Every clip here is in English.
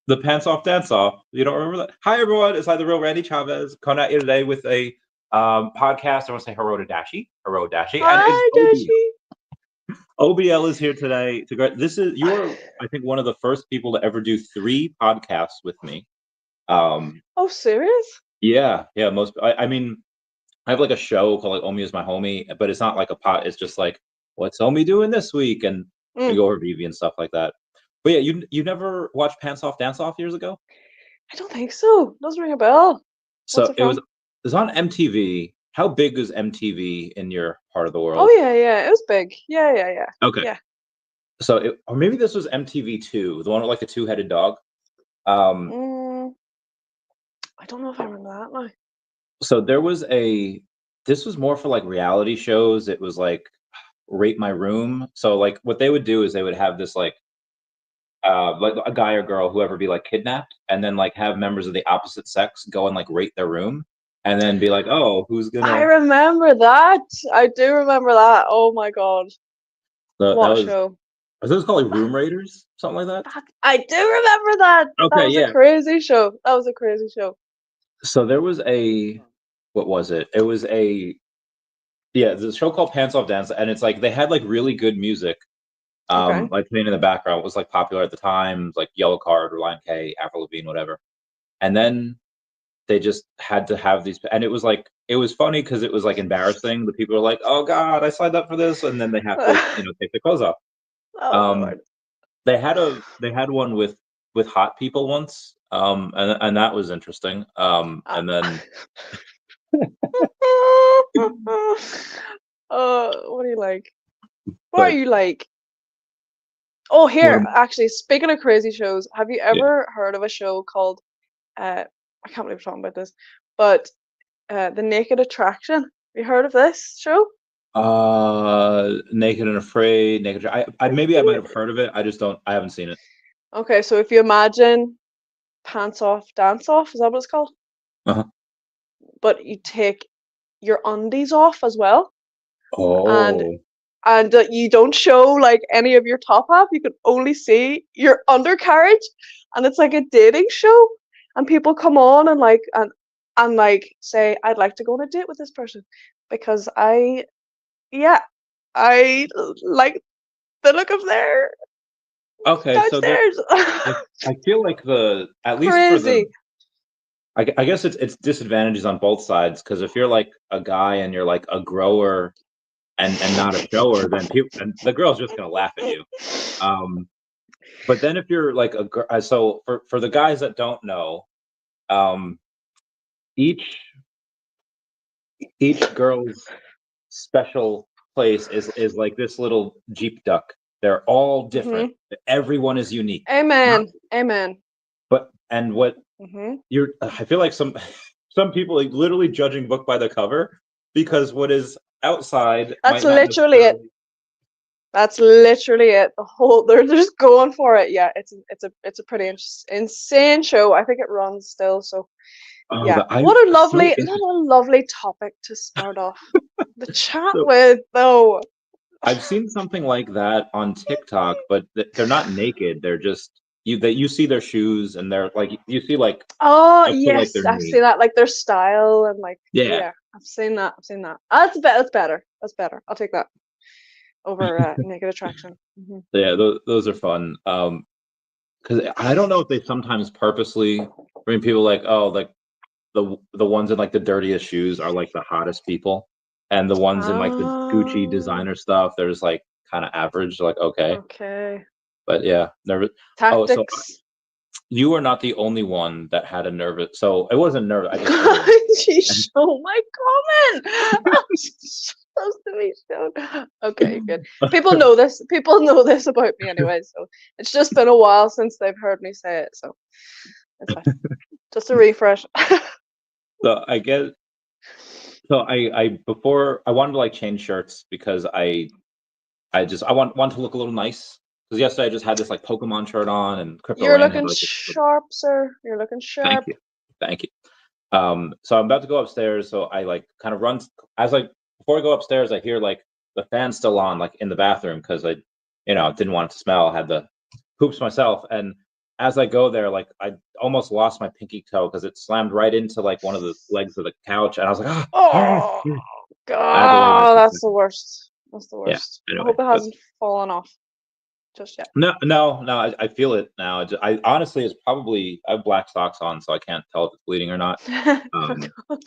The pants off dance off. You don't remember that? Hi everyone, it's the real Randy Chavez coming at you today with a podcast. I want to say hello to Dashi, and it's Hi, OBL. Dashi. OBL is here today to go. This is you're, I think, one of the first people to ever do 3 podcasts with me. Oh, serious? Yeah. I mean, I have like a show called like Omi is my homie, but it's not like a pot. It's just like, what's Omi doing this week, and we Mm, go over VeVe and stuff like that. But yeah, you never watched Pants Off Dance Off years ago? I don't think so. Doesn't ring a bell. What's So it it was from? it was on MTV. How big is MTV in your part of the Oh world? yeah. It was big. Yeah. Okay. Yeah. So or maybe this was MTV2, the one with like the two-headed dog. Um, Mm, I don't know if I remember that now. so this was more for like reality shows. It was like Rate My Room. So like what they would do is they would have this like a guy or girl, whoever, be like kidnapped, and then like have members of the opposite sex go and like rate their room, and then be like, oh, who's I gonna. remember that. I do remember that. Oh my God. That What a was show. I think it's called like Room Raiders, something like that. I do remember that. That Okay, was a yeah. crazy show. That was a crazy show. So there was what was it? It was the show called Pants Off Dance, and it's like they had like really good music, Okay. like playing in the background. It was like popular at the time, like Yellow Card, Reliant K, Avril Lavigne, whatever. And then they just had to have these, and it was funny because it was like embarrassing. The people were like, "Oh God, I signed up for this," and then they have to, take their clothes off. Oh Um, Lord. they had one with hot people once, and that was interesting. Uh, And then what do you like? What are but you like? Oh, what here, actually, speaking of crazy shows, have you yeah. ever heard of a show called I can't believe we're talking about this, but The Naked Attraction? Have you heard of this show? Naked and Afraid, Naked. I maybe I might have heard of it. I haven't seen it. Okay, so if you imagine Pants Off, Dance Off, is that what it's called? Uh-huh. But you take your undies off as well, and Oh, you don't show like any of your top half. You can only see your undercarriage, and it's like a dating show. And people come on and like say, "I'd like to go on a date with this person because yeah, I like the look of their okay. So downstairs." I feel like at least for Crazy. I guess it's disadvantages on both sides, because if you're like a guy and you're like a grower and not a shower, then people and the girl's just gonna laugh at you. Um, but then if you're like so for the guys that don't know, um, each each girl's special place is like this little Jeep duck. They're all different. Hmm. Everyone is unique. Not, Amen. Amen. but and what Hmm. I feel like some people like literally judging book by the cover, because what is outside That's might not literally it. necessarily. That's literally it. The whole they're just going for it. Yeah, it's a pretty insane show. I think it runs still. So Oh, yeah, I so what interesting. a lovely topic to start off the chat So with, though. I've seen something like that on TikTok, but they're not naked. They're just you see their shoes, and they're like you see like Oh up to like yes, their I've knee. seen that. Like their style and like Yeah. yeah, I've seen that. I've seen that. That's better. That's better. That's better. I'll take that over Naked Attraction. Hmm. Yeah, those are fun. Because I don't know if they sometimes purposely bring people like, oh, like the ones in like the dirtiest shoes are like the hottest people, and the ones in like the Gucci Oh, designer stuff, there's like kind of average, like okay, okay. but yeah, nervous. Oh, so Tactics. you are not the only one that had a nervous. So it wasn't nervous. I just ordered it, She and stole my comment. I was supposed to be shown. Okay, good. People know this. People know this about me anyway. So it's just been a while since they've heard me say it. So it's fine. Just a refresh. so I guess so. I before I wanted to like change shirts because I want to look a little nice, because yesterday I just had this like Pokemon shirt on, and Crypto You're Rain had looking like this. sharp, sir. You're looking Thank sharp. you. Thank you. So I'm about to go upstairs. So I like kind of run as like before I go upstairs, I hear like the fan still on, like in the bathroom, because I didn't want it to smell. I had the poops myself, and as I go there, like I almost lost my pinky toe because it slammed right into like one of the legs of the couch, and I was like, Oh I had to lay there God, for a that's the second. worst. That's the Yeah. worst. I Anyway, hope it but hasn't fallen off just yet. no, I feel it now. I honestly, it's probably I have black socks on, so I can't tell if it's bleeding or not. Oh Um, God,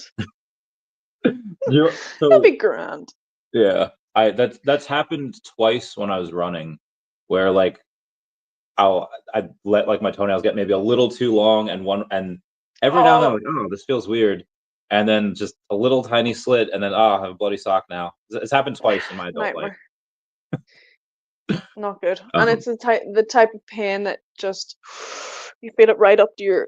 that'd so be grand. yeah, that's happened twice when I was running, where like I let like my toenails get maybe a little too long, and every now and then I'm Oh, like, oh, this feels weird, and then just a little tiny slit, and then I have a bloody sock now. It's happened twice in my adult life. nightmare. Not good. And Um, it's the type of pain that just you feel it right up to your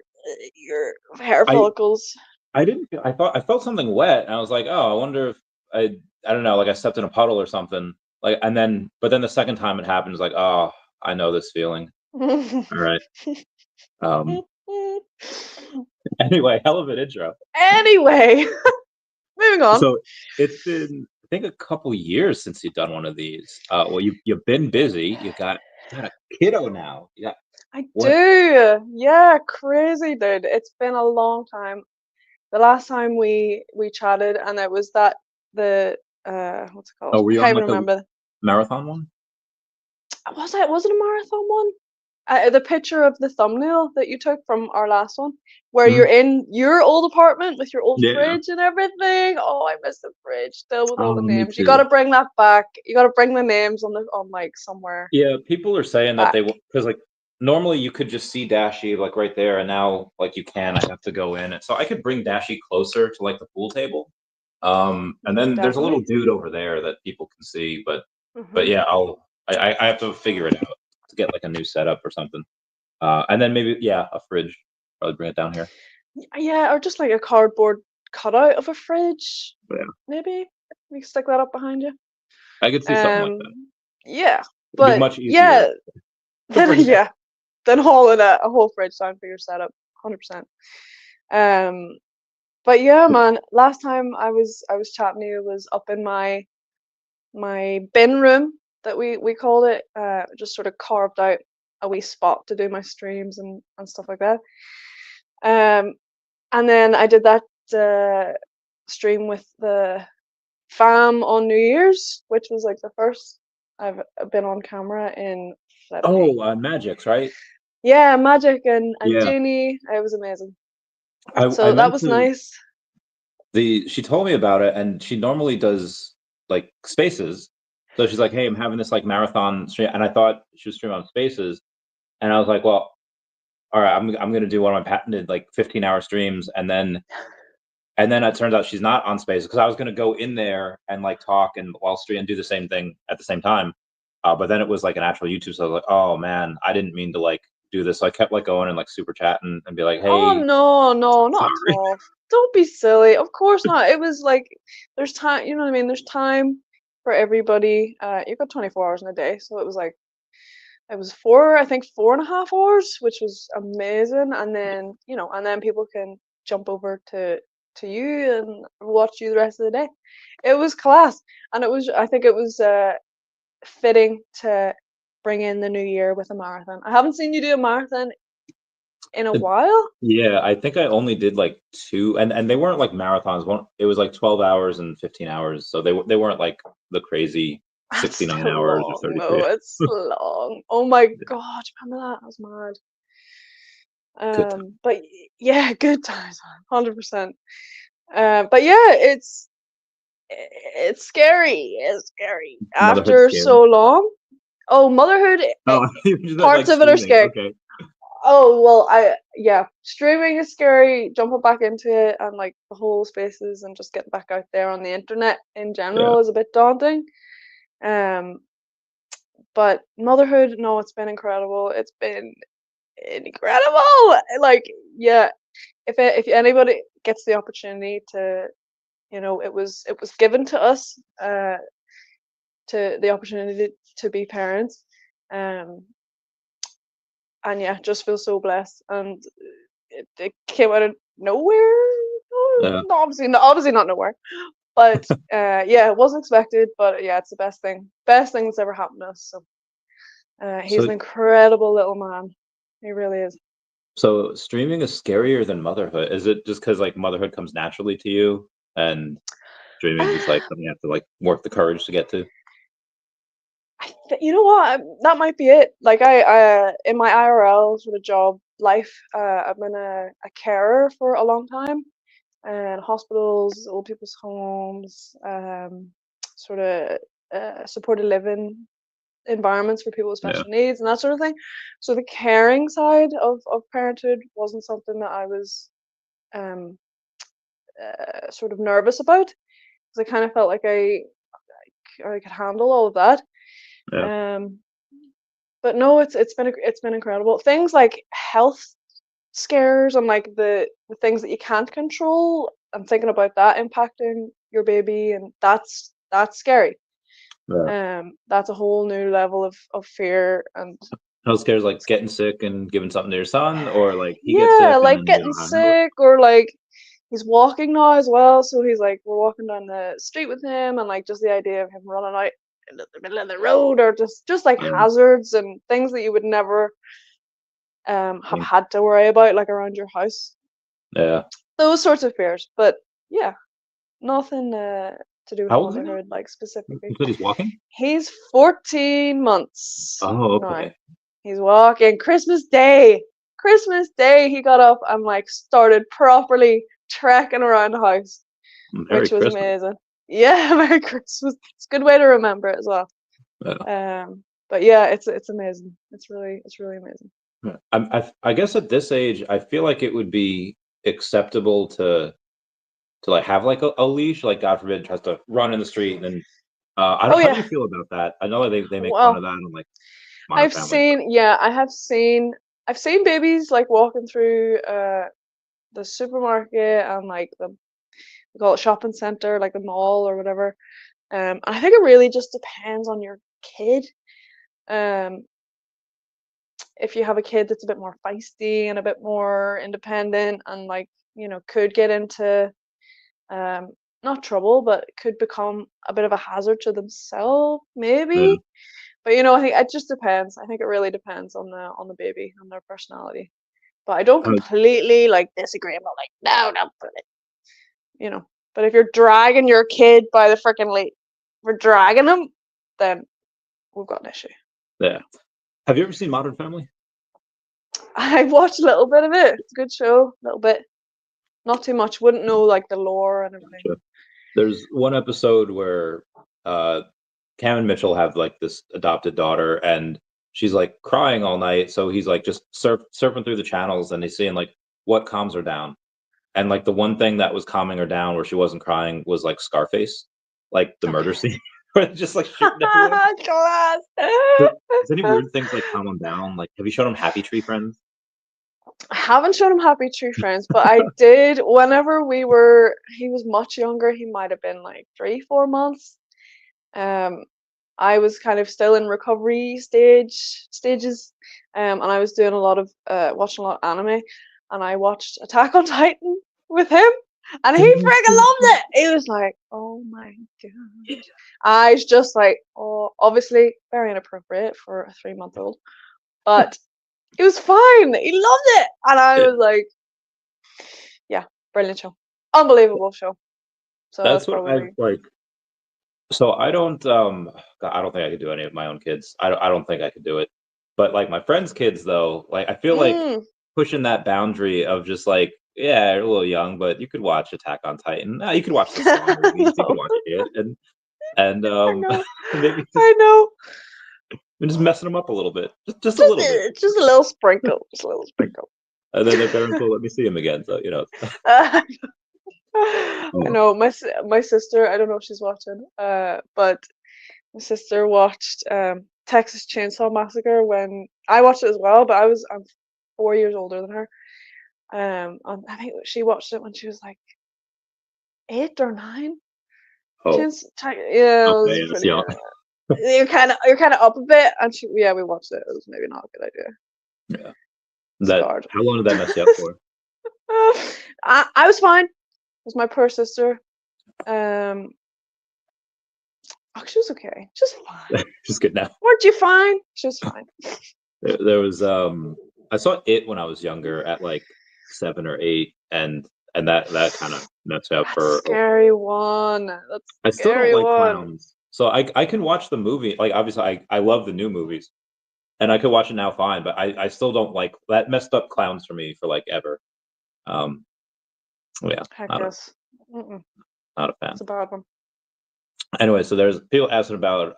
hair I follicles. I didn't. I thought I felt something wet, and I was like, oh, I wonder if I don't know, like I stepped in a puddle or something. Like, and then but then the second time it happened, it's like, oh, I know this feeling. All right. Um. Anyway, hell of an intro. Anyway, moving on. So it's been, I think, a couple years since you've done one of these. Well, you've been busy. You got a kiddo now. Yeah. I What? do. Yeah, crazy, dude. It's been a long time. The last time we chatted, and it was the what's it called? Oh, were I you can't on even like a remember. marathon one? Was it a marathon one? The picture of the thumbnail that you took from our last one, where you're Mhm. in your old apartment with your old Yeah. fridge and everything. Oh, I miss the fridge still with all the Oh, me names. You got too. to bring that back. You got to bring the names on like somewhere Yeah, people are saying that they back. want, because like normally you could just see Dashi like right there, and now like you can. I have to go in, and so I could bring Dashi closer to like the pool table. And then there's a little Definitely. dude over there that people can see, but Hmm. yeah, I have to figure it out to get like a new setup or something. And then maybe yeah, a fridge. Probably bring it down here. Yeah, or just like a cardboard cutout of a fridge, But yeah, maybe. We can stick that up behind you. I could see something like that. Yeah, It'd be but much easier yeah, to then bring down. yeah, then hauling a whole fridge down for your setup, 100%. Um, but yeah, man, last time I was chatting to you was up in my bin room that we called it. Just sort of carved out a wee spot to do my streams and stuff like that. Um, and then I did that stream with the fam on New Year's, which was like the first I've been on camera in flipping Oh, ages. Magic's right. Yeah, Magic and Yeah, Ginny, it was amazing. I So that meant was to. nice. She told me about it, and she normally does like spaces. So she's like, "Hey, I'm having this like marathon stream," and I thought she was streaming on spaces, and I was like, "Well, all right, I'm gonna do one of my patented like 15-hour streams," and then it turns out she's not on spaces because I was gonna go in there and like talk and while stream and do the same thing at the same time, but then it was like an actual YouTube, so I was like, "Oh man, I didn't mean to like do this." So I kept like going and like super chatting and be like, Oh "Hey, no, no, not at sorry." all. Don't be silly. Of course not. It was like there's time, you know what I mean? There's time for everybody. You've got 24 hours in a day, so it was like it was I think 4.5 hours, which was amazing. And then, and then people can jump over to you and watch you the rest of the day. It was class. And I think it was fitting to bring in the new year with a marathon. I haven't seen you do a marathon in a while. Yeah, I think I only did like two, and they weren't like marathons. One, it was like 12 hours and 15 hours, so they weren't like the crazy That's 69 still hours or long, 33. though. It's long. Oh my God, remember that? I was mad. Good time. But yeah, good times, 100%. But yeah, it's scary. It's scary Motherhood after scary. so long. Oh, motherhood. Oh, you just meant like Parts of it are streaming. scary. Okay. Oh well, yeah, streaming is scary. Jumping back into it and like the whole spaces and just getting back out there on the internet in Yeah. general is a bit daunting. Um, but motherhood, no, it's been incredible. It's been incredible. Like, yeah, if anybody gets the opportunity to, it was given to us, to the opportunity to be parents, um, and yeah, just feel so blessed. And it came out of nowhere. Yeah. Obviously not nowhere, but yeah, it wasn't expected. But yeah, it's the best thing that's ever happened to us. So he's So an incredible little man. He really is. So streaming is scarier than motherhood. Is it just because like motherhood comes naturally to you and streaming just like something you have to like work the courage to get to? You know what? That might be it. Like I in my IRL sort of job life, I've been a carer for a long time, and hospitals, old people's homes, sort of supported living environments for people with Yeah. special needs and that sort of thing. So the caring side of parenthood wasn't something that I was um, sort of nervous about, because I kind of felt like I could handle all of that. Yeah. Um, but no, it's been incredible. Things like health scares and like the things that you can't control. I'm thinking about that impacting your baby, and that's scary. Yeah. That's a whole new level of fear. And How scared is like getting sick and giving something to your son, or like he gets yeah, sick and like then you getting don't know how to handle it? sick, or like he's walking now as well, so he's like we're walking down the street with him, and like just the idea of him running out into the middle of the road, or just like Yeah. hazards and things that you would never have had to worry about, like around your house. Yeah. Those sorts of fears. But yeah, nothing to do with How old is he now? motherhood, like You specifically. said he's walking? He's 14 months Oh, now. okay. He's walking. Christmas Day. Christmas Day, he got up and like started properly trekking around the house, Merry which was Christmas. amazing. Yeah, Merry Christmas. It's a good way to remember it as well. Yeah. But yeah, it's amazing. It's really amazing. Yeah. I guess at this age, I feel like it would be acceptable to like have like a leash, like God forbid tries to run in the street and then Oh how do you yeah. feel about that? I know they make fun of Well, that on like Modern Family. I've seen babies like walking through the supermarket and like we call it shopping center, like the mall or whatever. And I think it really just depends on your kid. Um, if you have a kid that's a bit more feisty and a bit more independent and like, could get into um not trouble, but could become a bit of a hazard to themselves, Yeah. maybe. But I think it just depends. I think it really depends on the baby, on their personality. But I don't Uh, completely like disagree. I'm not like, no, don't put it, you know. But if you're dragging your kid by the freaking leg, we're dragging them, then we've got an issue. yeah. Have you ever seen Modern Family? I watched a little bit of it. It's a good show, a little bit. Not too much. Wouldn't know like the lore and everything. Gotcha. There's one episode where uh Cam and Mitchell have like this adopted daughter and she's like crying all night. So he's like just surfing through the channels and he's seeing like what calms her down. And like the one thing that was calming her down where she wasn't crying was like Scarface, like the murder Okay. scene where it's just like shooting everyone. Class. Does any weird things like calm him down? Like have you shown him Happy Tree Friends? I haven't shown him Happy Tree Friends, but I did whenever he was much younger, he might have been like 3, 4 months. Um, I was kind of still in recovery stages, and I was doing a lot of watching a lot of anime, and I watched Attack on Titan with him, and he freaking loved it. He was like, "Oh my god!" I was just like, "Oh, obviously very inappropriate for a 3-month-old," but it was fine. He loved it, and I Yeah. was like, "Yeah, brilliant show, unbelievable show." So That's that's what I've probably. like. So I don't God, I don't think I could do any of my own kids. I don't think I could do it. But like my friends' kids though, like I feel like Mm, pushing that boundary of just like, yeah, you're a little young, but you could watch Attack on Titan. You could watch the Saw movies. You could no, watch it, and I know, maybe I know. just messing them up a little bit, just a Just little bit, just a little sprinkle, just a little sprinkle. and then their parents will let me see them again. So you know, Uh, I oh, know my sister. I don't know if she's watching. But my sister watched Texas Chainsaw Massacre when I watched it as well. But I'm 4 years older than her. And I think she watched it when she was like 8 or 9. oh, Yeah, it okay, was that's pretty. young. You're kind of up a bit, and yeah, we watched it. It was maybe not a good idea. Yeah, that. Scarred. How long did that mess you up for? I was fine. It was my poor sister. Um, she was okay. She was fine. Just good now. Weren't you fine? She was fine. There was I saw it when I was younger at like 7 or 8, and that kind of messed up That's a for. scary one. That's I a still don't scary like one. clowns, so I can watch the movie. Like obviously, I love the new movies, and I could watch it now fine. But I still don't like that messed up clowns for me for like ever. Um, yeah, Heck not a yes. Mm-mm. not a It's fan. a bad one. Anyway, so there's people asking about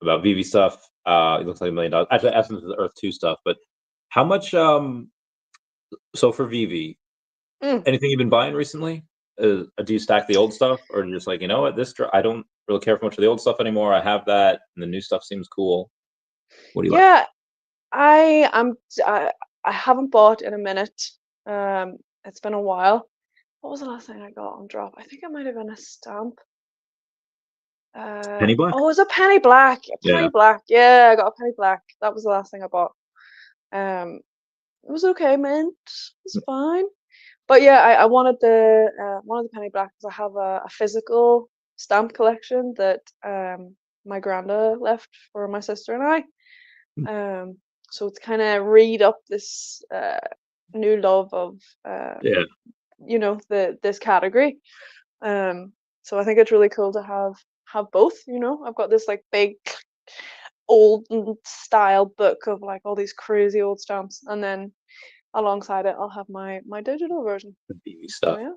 VeVe stuff. It looks like $1 million. Actually, Essence of the Earth 2 stuff. But how much? So for VeVe, Mm. anything you've been buying recently? Do you stack the old stuff, or just like, you know what, I don't really care for much of the old stuff anymore. I have that, and the new stuff seems cool. What do you like? Yeah, I am. I haven't bought in a minute. It's been a while. What was the last thing I got on drop? I think it might have been a stamp. Penny Black? Oh, it was a penny black. A Yeah. penny black. Yeah, I got a penny black. That was the last thing I bought. Um, it was okay, mint. It's fine. But yeah, I wanted the penny black because I have a physical stamp collection that my granda left for my sister and I. So it's kind of read up this new love of Yeah. this category. So I think it's really cool to have both. I've got this like big old style book of like all these crazy old stamps, and then alongside it, I'll have my digital version. The VeVe So stuff. yeah.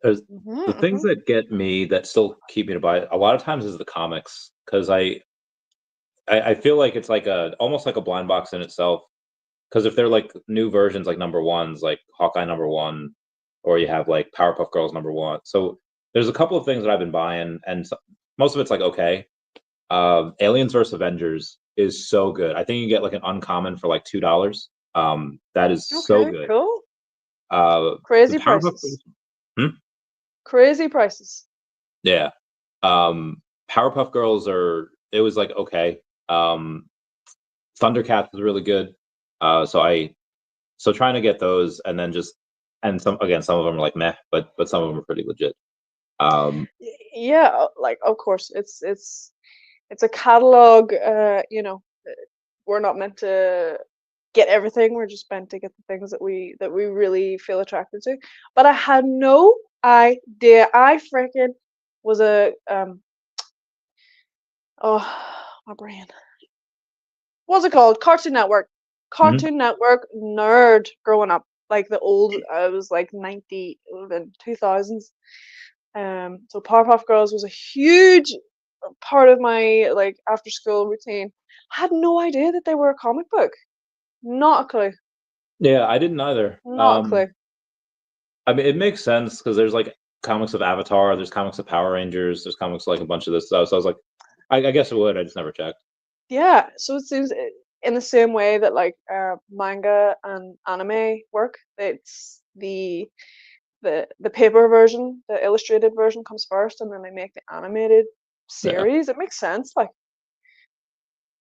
There's the things Hmm. that get me that still keep me to buy it a lot of times is the comics, because I feel like it's like a almost like a blind box in itself. Because if they're like new versions, like number ones, like Hawkeye number 1, or you have like Powerpuff Girls number 1. So there's a couple of things that I've been buying, and most of it's like okay. Aliens vs Avengers is so good. I think you get like an uncommon for like $2. That is so Okay, good. cool. The Crazy Powerpuff prices. Girls. Hmm? Crazy prices. Yeah. Powerpuff Girls are. It was like okay. Um, Thundercats was really good. So trying to get those, and then just and some of them are like meh, but some of them are pretty legit. Um, Yeah, like of course, it's a catalog. We're not meant to get everything. We're just meant to get the things that we really feel attracted to. But I had no idea. I freaking was a oh, my brain. What's it called? Cartoon Network. mhm. Cartoon Network nerd growing up. Like the old, I was like 90, it would have been 2000s. So Powerpuff Girls was a huge part of my like after school routine. I had no idea that they were a comic book. Not a clue. Yeah, I didn't either. Not a clue. I mean, it makes sense because there's like comics of Avatar, there's comics of Power Rangers, there's comics of, like a bunch of this stuff. So I was like, I guess it would. I just never checked. Yeah, so it seems in the same way that like manga and anime work, it's the paper version, the illustrated version comes first, and then they make the animated Yeah, series. It makes sense. Like,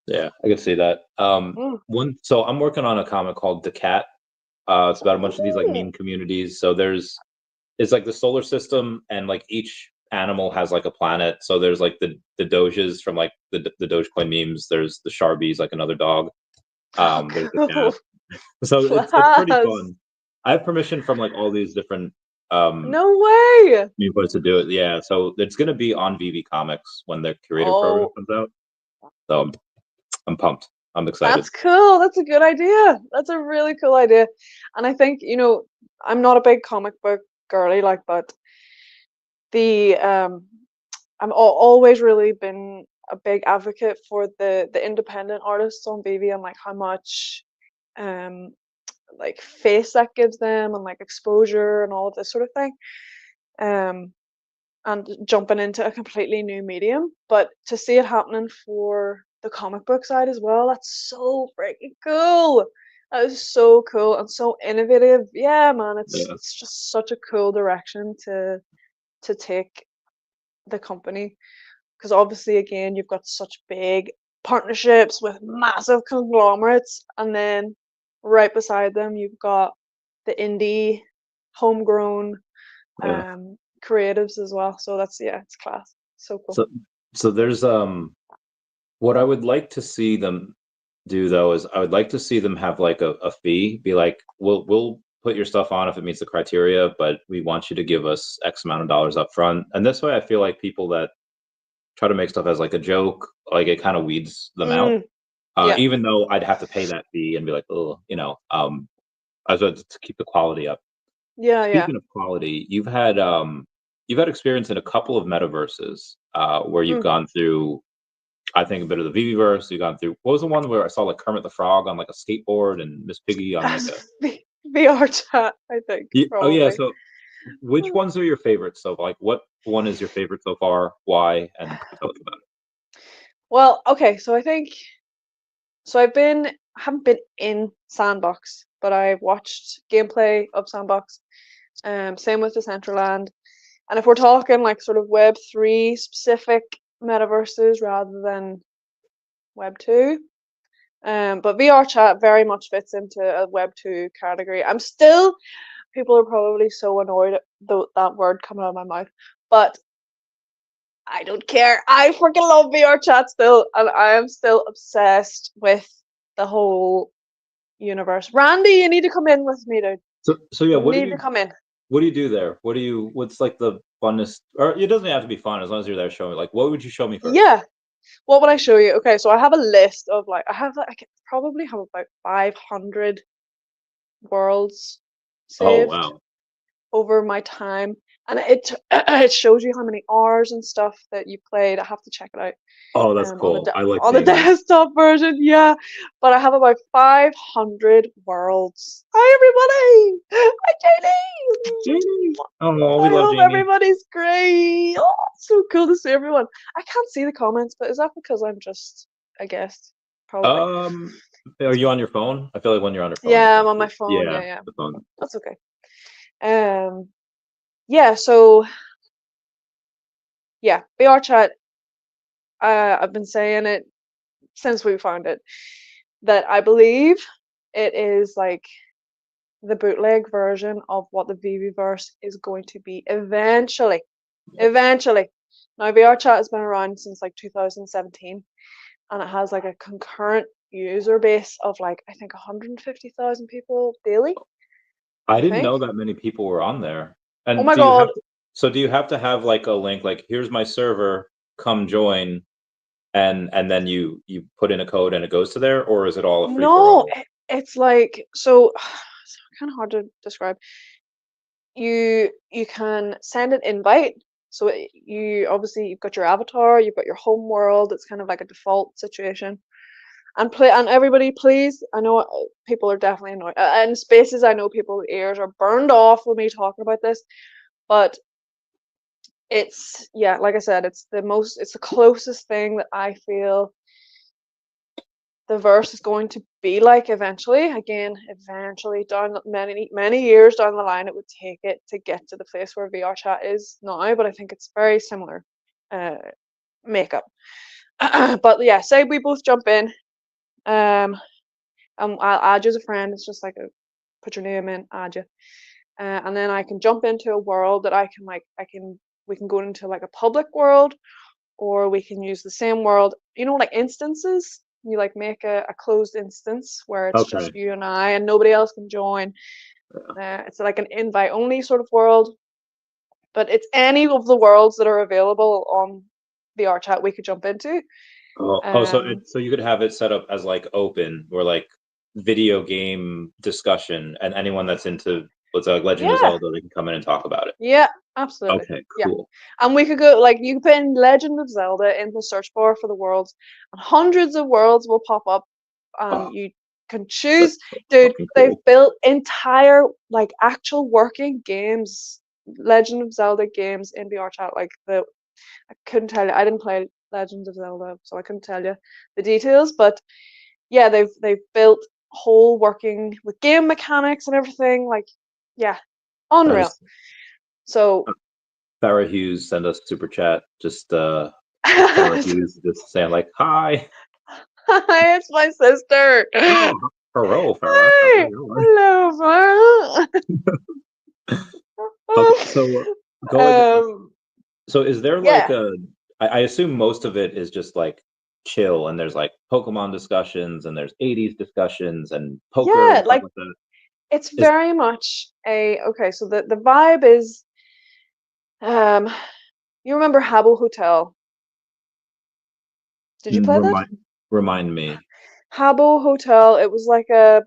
yeah, I could see that. mm. One. So I'm working on a comic called The Cat. It's about a bunch of these like Oh, meme communities. So it's like the solar system, and like each animal has like a planet. So there's like the Doges from like the Dogecoin memes. There's the Sharbies, like another dog. There's the cool. cat. So it's pretty Class. fun. I have permission from like all these different No way. meme posts to do it. Yeah, so it's gonna be on VV Comics when their curator program Oh, comes out. So I'm pumped. I'm excited. that's cool. That's a good idea. That's a really cool idea. And I think, I'm not a big comic book girly, like, but the always really been a big advocate for the independent artists on VeVe and like how much um like face that gives them and like exposure and all of this sort of thing. Um and jumping into a completely new medium. But to see it happening for the comic book side as well, that's so freaking cool. That is so cool and so innovative. Yeah, man, it's Yeah, it's just such a cool direction to take the company. Because obviously, again, you've got such big partnerships with massive conglomerates, and then right beside them, you've got the indie, homegrown yeah. creatives as well. So that's yeah, it's class. So cool. So there's what I would like to see them. do though is I would like to see them have like a fee, be like, we'll put your stuff on if it meets the criteria, but we want you to give us X amount of dollars up front. And this way I feel like people that try to make stuff as like a joke, like it kind of weeds them out. Mm, yeah, Even though I'd have to pay that fee and be like, oh, I was to keep the quality up. yeah, yeah. Speaking of quality, you've had experience in a couple of metaverses where you've Mm. gone through, I think, a bit of the VeVe-verse. You've gone through, what was the one where I saw like Kermit the Frog on like a skateboard and Miss Piggy on like a That's VR chat, I think, oh yeah. probably. So which ones are your favorites? So like what one is your favorite so far? Why? And tell us about Well, okay, so I think so. I haven't been in Sandbox, but I've watched gameplay of Sandbox. Same with Decentraland. And if we're talking like sort of Web3 specific metaverses rather than Web2, but VR chat very much fits into a Web2 category. People are probably so annoyed at that word coming out of my mouth, but I don't care. I freaking love VR chat still, and I am still obsessed with the whole universe. Randy, you need to come in with me, dude. So yeah, You need to come in. what do you do there? What's like the funnest, or it doesn't have to be fun as long as you're there showing me, like, what would you show me first? Yeah. What would I show you? Okay, so I have a list of like I could probably have about 500 worlds Oh saved wow. over my time, and it it shows you how many hours and stuff that you played. I have to check it out Oh, that's cool. I like on the seeing that. desktop version. Yeah, but I have about 500 worlds. Hi everybody! Hi JD! Janie. Oh, we I love hope Janie. everybody's great. Oh, it's so cool to see everyone. I can't see the comments, but is that because I'm just a guest? Probably. Um, are you on your phone? I feel like when you're on your phone, you Yeah, I'm can't on see. my phone. Yeah, Yeah, yeah. the phone. That's okay. Um, yeah, so yeah, VR chat. I've been saying it since we found it that I believe it is like the bootleg version of what the VeVeverse is going to be eventually. Eventually. Now VR chat has been around since like 2017, and it has like a concurrent user base of like I think 150,000 people daily, I I didn't think. know that many people were on there. Oh And my god. do you have to have like a link, like here's my server, come join, and then you put in a code and it goes to there, or is it all a free for No, all? it's like so it's kind of hard to describe. You can send an invite. So you obviously you've got your avatar, you've got your home world. It's kind of like a default situation. And play and everybody, please. I know people are definitely annoyed. And spaces, I know people's ears are burned off with me talking about this, but it's yeah, like I said, it's the closest thing that I feel the verse is going to be like eventually. Again, eventually down many years down the line, it would take it to get to the place where VR chat is now. But I think it's very similar uh, makeup. But yeah, say we both jump in. Um, I'll add you as a friend. It's just like a put your name in, add you, and then I can jump into a world that we can go into like a public world, or we can use the same world, like instances. You like make a closed instance where it's just Okay. you and I and nobody else can join. It's like an invite only sort of world, but it's any of the worlds that are available on the R chat we could jump into. So Um, so you could have it set up as like open or like video game discussion, and anyone that's into what's like Legend of yeah, Zelda, they can come in and talk about it. yeah, absolutely. Okay, Yeah. cool. And we could go like you could put in Legend of Zelda in the search bar for the worlds, and hundreds of worlds will pop up, and Oh, you can that's choose. so Dude, fucking they've cool. built entire like actual working games, Legend of Zelda games in VR chat. I couldn't tell you. I didn't play Legend of Zelda, so I couldn't tell you the details. But yeah, they've built whole working with game mechanics and everything. Like, yeah, That unreal. is So. Farrah Hughes send us super chat. Just Farrah Hughes just saying like hi. Hi, it's my sister. Oh, hello, Farrah. How are Hi, you doing? hello, Okay, Mara. so going. um, So is there like yeah, a? I assume most of it is just like chill and there's like Pokemon discussions and there's 80s discussions and poker Yeah, and stuff like like that. it's Is very much a okay. So the vibe is, um, you remember Habbo Hotel? Did you play that? remind me. Habbo Hotel. It was like a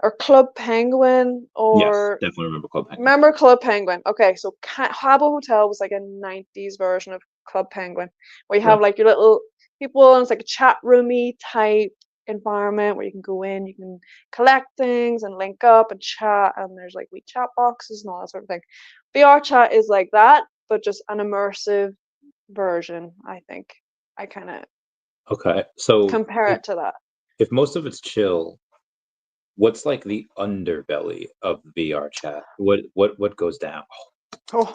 or Club Penguin Yes, or definitely remember Club Penguin. remember Club Penguin? Okay, so Habbo Hotel was like a 90s version of Club Penguin, where you Yeah. have like your little people, and it's like a chat roomy type environment where you can go in, you can collect things and link up and chat, and there's like wee chat boxes and all that sort of thing. VR chat is like that, but just an immersive version, I think. I kind of Okay. So compare it to that. if most of it's chill, what's like the underbelly of VR chat? What goes down? Oh,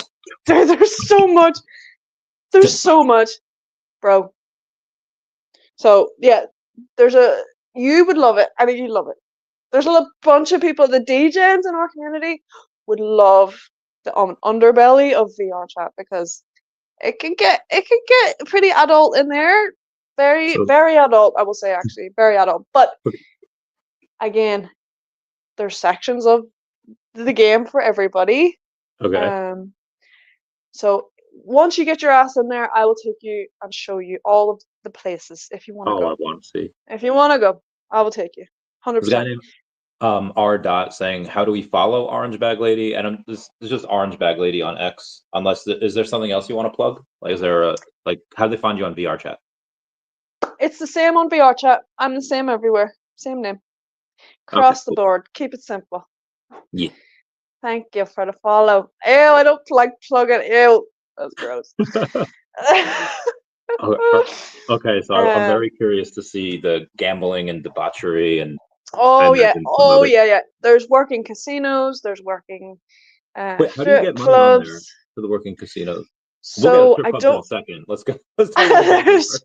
there's so much. There's so much, bro. So yeah, there's a you would love it. I think you'd love it. There's a bunch of people. The DJs in our community would love the underbelly of VR chat because it can get pretty adult in there. Very So very adult, I will say, actually very adult. But again, there's sections of the game for everybody. okay. Um, so once you get your ass in there, I will take you and show you all of the places if you want to Oh, I go. want to see. If you want to go, I will take you. There's a guy 100%. named R dot saying, "How do we follow Orange Bag Lady?" And this is just Orange Bag Lady on X. Unless is there something else you want to plug? Like, is there a like? How do they find you on VR chat? It's the same on VR chat. I'm the same everywhere. Same name. Okay, Across the cool. board. Keep it simple. Yeah. Thank you for the follow. Ew, I don't like plugging. Ew. That's gross. Okay, so I'm um, very curious to see the gambling and debauchery, and I oh yeah. imagine some Oh other. yeah, yeah. There's working casinos. There's working Wait, how do you strip get money on there clubs. for the working casinos? We'll get a So strip I clubs in a don't. second. Let's go. Let's talk about the gambling first.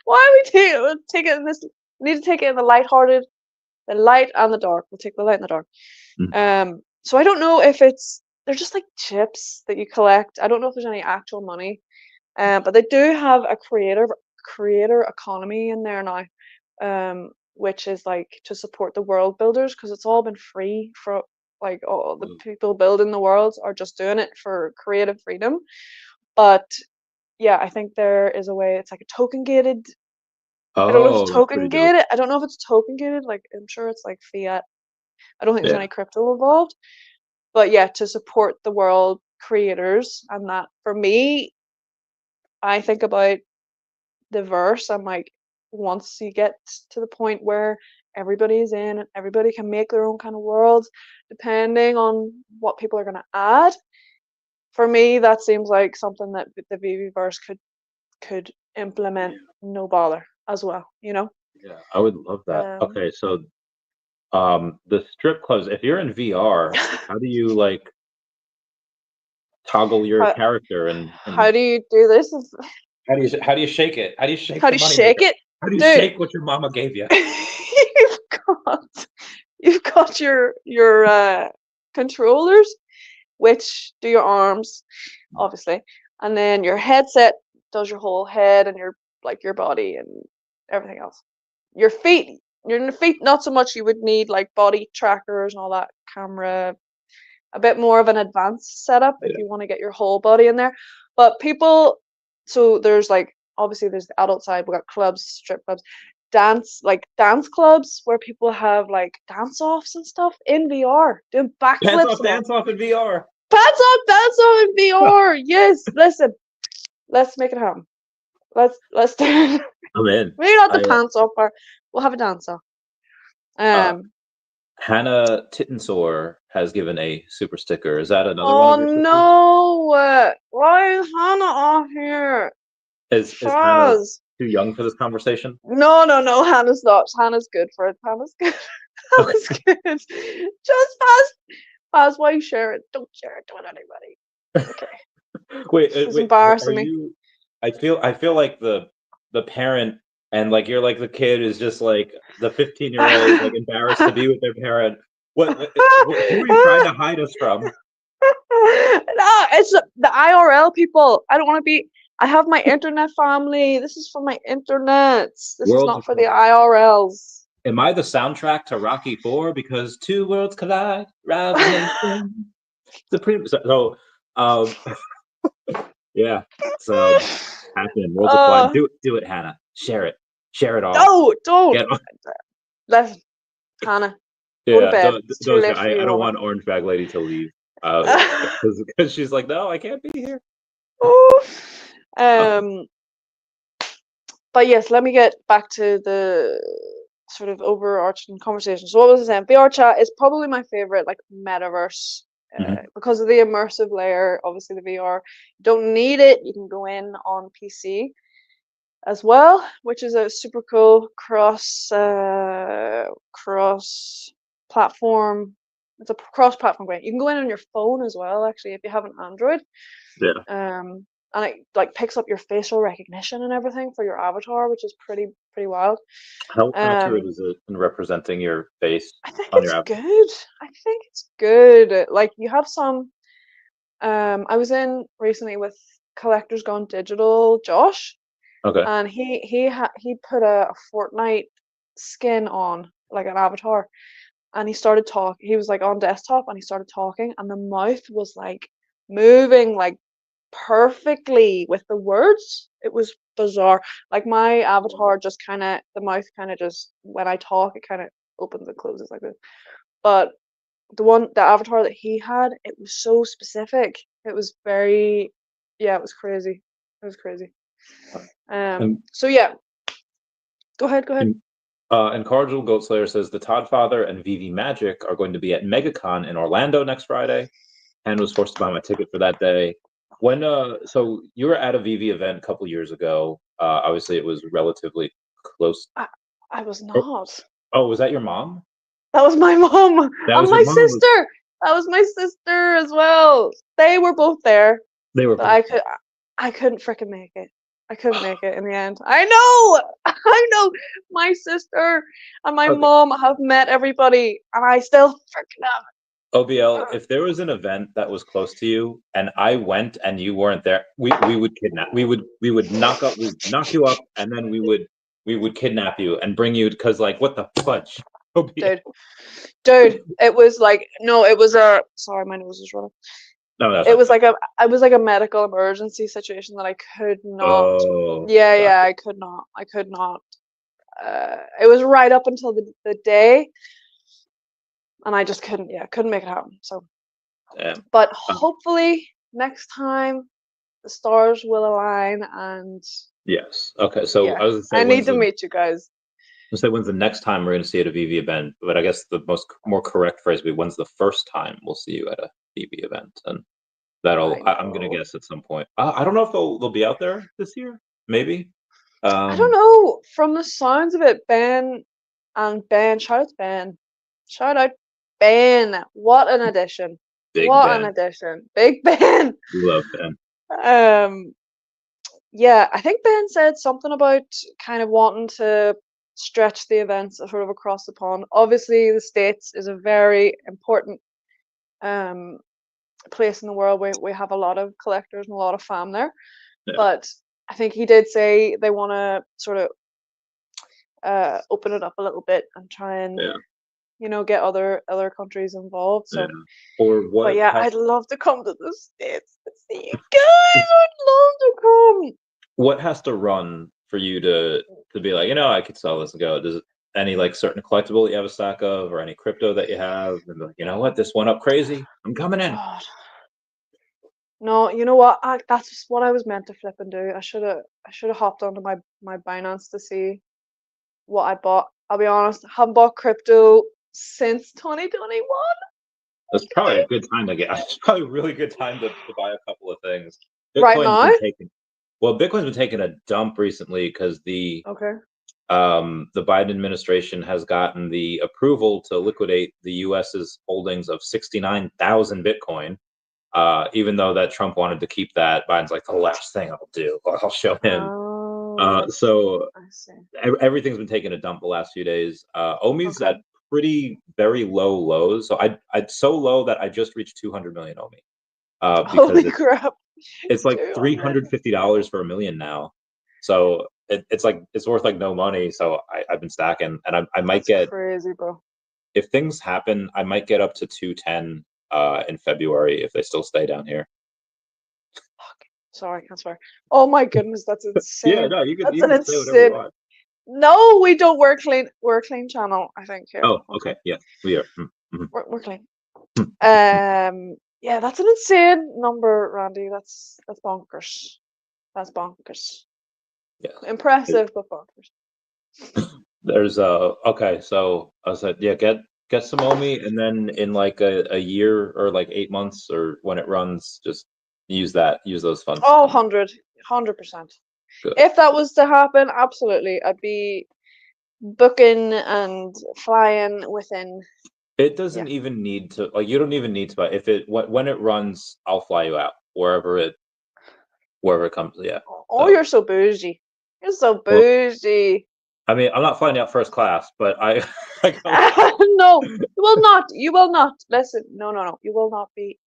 Why are we take it in this? We need to take it in the light-hearted, the light and the dark. We'll take the light and the dark. Mm. So I don't know if they're just like chips that you collect. I don't know if there's any actual money. But they do have a creator economy in there now, which is like to support the world builders because it's all been free for like all the people building the world are just doing it for creative freedom. But yeah, I think there is a way. It's like a token gated. I don't know if it's Oh, that's pretty token dope. gated. I don't know if it's token gated. Like I'm sure it's like fiat. I don't think there's Yeah. any crypto involved. But yeah, to support the world creators, and that for me, I think about the verse. I'm like, once you get to the point where everybody's in and everybody can make their own kind of world, depending on what people are going to add. For me, that seems like something that the VeVe verse could implement, no bother as well. Yeah, I would love that. Um, Okay, so the strip clubs, if you're in VR, how do you like toggle your how, character and how do you do this? how do you shake it? How do you shake How the do you shake moneymaker? it, How do you dude? shake what your mama gave you? you've got you've got your controllers, which do your arms, obviously, and then your headset does your whole head and your body and everything else. Your feet, not so much. You would need like body trackers and all that, camera, a bit more of an advanced setup if Yeah. you want to get your whole body in there. But people, so there's like obviously there's the adult side. We got clubs, strip clubs, dance clubs where people have like dance offs and stuff in VR, doing Pants backflips off, and all. dance off in VR. Dance off in VR. Yes, listen, let's make it happen. Let's do it. I'm in. Maybe not the I pants off part. We'll have a dance off. uh Um. Hannah Tittensor has given a super sticker. Is that another one Oh of your sisters? no! Why is Hannah off here? Is Hannah Fuzz. too young for this conversation? No, no, no. Hannah's not. Hannah's good for it. Hannah's good. Okay. Hannah's good. Just Fuzz. Why you share it? Don't share it with anybody. Okay. Wait, This is wait. Are embarrassing me. you? I feel like the parent and like you're like the kid is just like the 15-year-old like embarrassed to be with their parent. Who are you trying to hide us from? No, it's the IRL people. I don't want to be. I have my internet family. This is for my internets. This is Worlds not are for the colliding. IRLs. Am I the soundtrack to Rocky 4? Because two worlds collide, rival nation, supreme. Um, yeah. So happen. Worlds are colliding. uh, Do it, Hannah. Share it all. no, don't. Get on. Listen, Hannah, go to Yeah. bed. It's too late for I you, don't woman. want Orange Bag Lady to leave. Because she's like, no, I can't be here. Ooh. Okay. But yes, let me get back to the sort of overarching conversation. So what was I saying? VR chat is probably my favorite, like metaverse, Mhm. because of the immersive layer. Obviously, the VR. You don't need it. You can go in on PC as well, which is a super cool cross platform. It's a cross platform game. You can go in on your phone as well, actually, if you have an Android. Yeah. And it like picks up your facial recognition and everything for your avatar, which is pretty wild. How accurate Um, is it in representing your face I think on your it's app? good. I think it's good. Like you have some. I was in recently with Collectors Gone Digital, Josh, Okay. and he put a Fortnite skin on, like an avatar, and he started talking. He was like on desktop, and he started talking, and the mouth was like moving like perfectly with the words. It was bizarre. Like my avatar just kind of, the mouth kind of just, when I talk, it kind of opens and closes like this. But the avatar that he had, it was so specific. It was very, yeah, it was crazy. It was crazy. And So yeah, go ahead, go ahead. and and Cardinal Goatslayer says the Todd Father and VeVe Magic are going to be at MegaCon in Orlando next Friday, and was forced to buy my ticket for that day. When so you were at a VeVe event a couple years ago. Obviously it was relatively close. I, I was Oh, not. oh, was that your mom? That was my mom That and was your my mom. sister. That was my sister as well. They were both there, They were but both. I couldn't freaking make it. I couldn't make it in the end. I know, I know. My sister and my Okay. mom have met everybody, and I still freaking have. OBL, if there was an event that was close to you and I went and you weren't there, we would kidnap. We would knock you up, and then we would kidnap you and bring you because like what the fudge? Dude, OBL. dude, it was like no, it was a. Sorry, my nose is running. No, that's It was okay. like a medical emergency situation that I could not. Oh, Yeah, yeah, gotcha. I could not. I could not. It was right up until the day, and I just couldn't. Yeah, couldn't make it happen. So, Damn. but Uh, hopefully next time the stars will align, and yes. Okay. So yeah, I was gonna say I need to meet you guys. when's the next time we're gonna see you at a VV event? But I guess the more correct phrase would be when's the first time we'll see you at a VV event, and I I'm gonna know. guess at some point. I don't know if they'll be out there this year. Maybe. I don't Um, know. From the sounds of it, Ben, shout out to Ben. Shout out Ben. What an addition. Big What an Ben. addition. Big Ben. We love Ben. Um, yeah, I think Ben said something about kind of wanting to stretch the events sort of across the pond. Obviously, the States is a very important um place in the world. We have a lot of collectors and a lot of fam there. Yeah. But I think he did say they want to sort of open it up a little bit and try and Yeah. get other countries involved. Yeah. So, Or but what yeah, has I'd love to come to the States to see you guys. I'd love to come. what has to run for you to be like, I could sell this and go? Does it any like certain collectible that you have a stack of, or any crypto that you have, and be like, you know what, this went up crazy. I'm coming in. God, no, you know what? That's what I was meant to flip and do. I should have hopped onto my Binance to see what I bought. I'll be honest, I haven't bought crypto since 2021. It's probably a good time to get. It's probably a really good time to buy a couple of things. Right Bitcoin's now? been taking Bitcoin's been taking a dump recently because Okay. the Biden administration has gotten the approval to liquidate the U.S.'s holdings of 69,000 Bitcoin. Even though that Trump wanted to keep that, Biden's like the last thing I'll do. I'll show him. Oh, So I see. everything's been taking a dump the last few days. Omi's Okay. at very low lows. So I'd so low that I just reached 200 million Omi. Because Holy crap. It's like 200. $350 for a million now. So it's like it's worth like no money. So I've been stacking, and I might That's get, crazy, bro. if things happen, I might get up to 210 in February if they still stay down here. Fuck. Sorry, I swear. Oh my goodness, that's Yeah, insane. no, you can That's you an can say whatever you insane. want. No, we don't. We're clean. We're a clean channel, I think, here. Oh, okay, yeah, we are. We're clean. Hmm. Yeah, that's an insane number, Randy. That's bonkers. That's bonkers. Yeah. Impressive, but bonkers. There's okay, so I said, yeah, get some Omi, and then in like a year or like 8 months or when it runs, just use those funds. Oh, 100%. Good. If that was to happen, absolutely. I'd be booking and flying within. It Yeah. doesn't even need to, like, you don't even need to buy, if it when it runs, I'll fly you out wherever it comes. Yeah. Oh, So, you're so bougie. You're so well, bougie. I mean, I'm not flying you out first class, but I I go, No, you will not. You will not. Listen, no, no, no. You will not be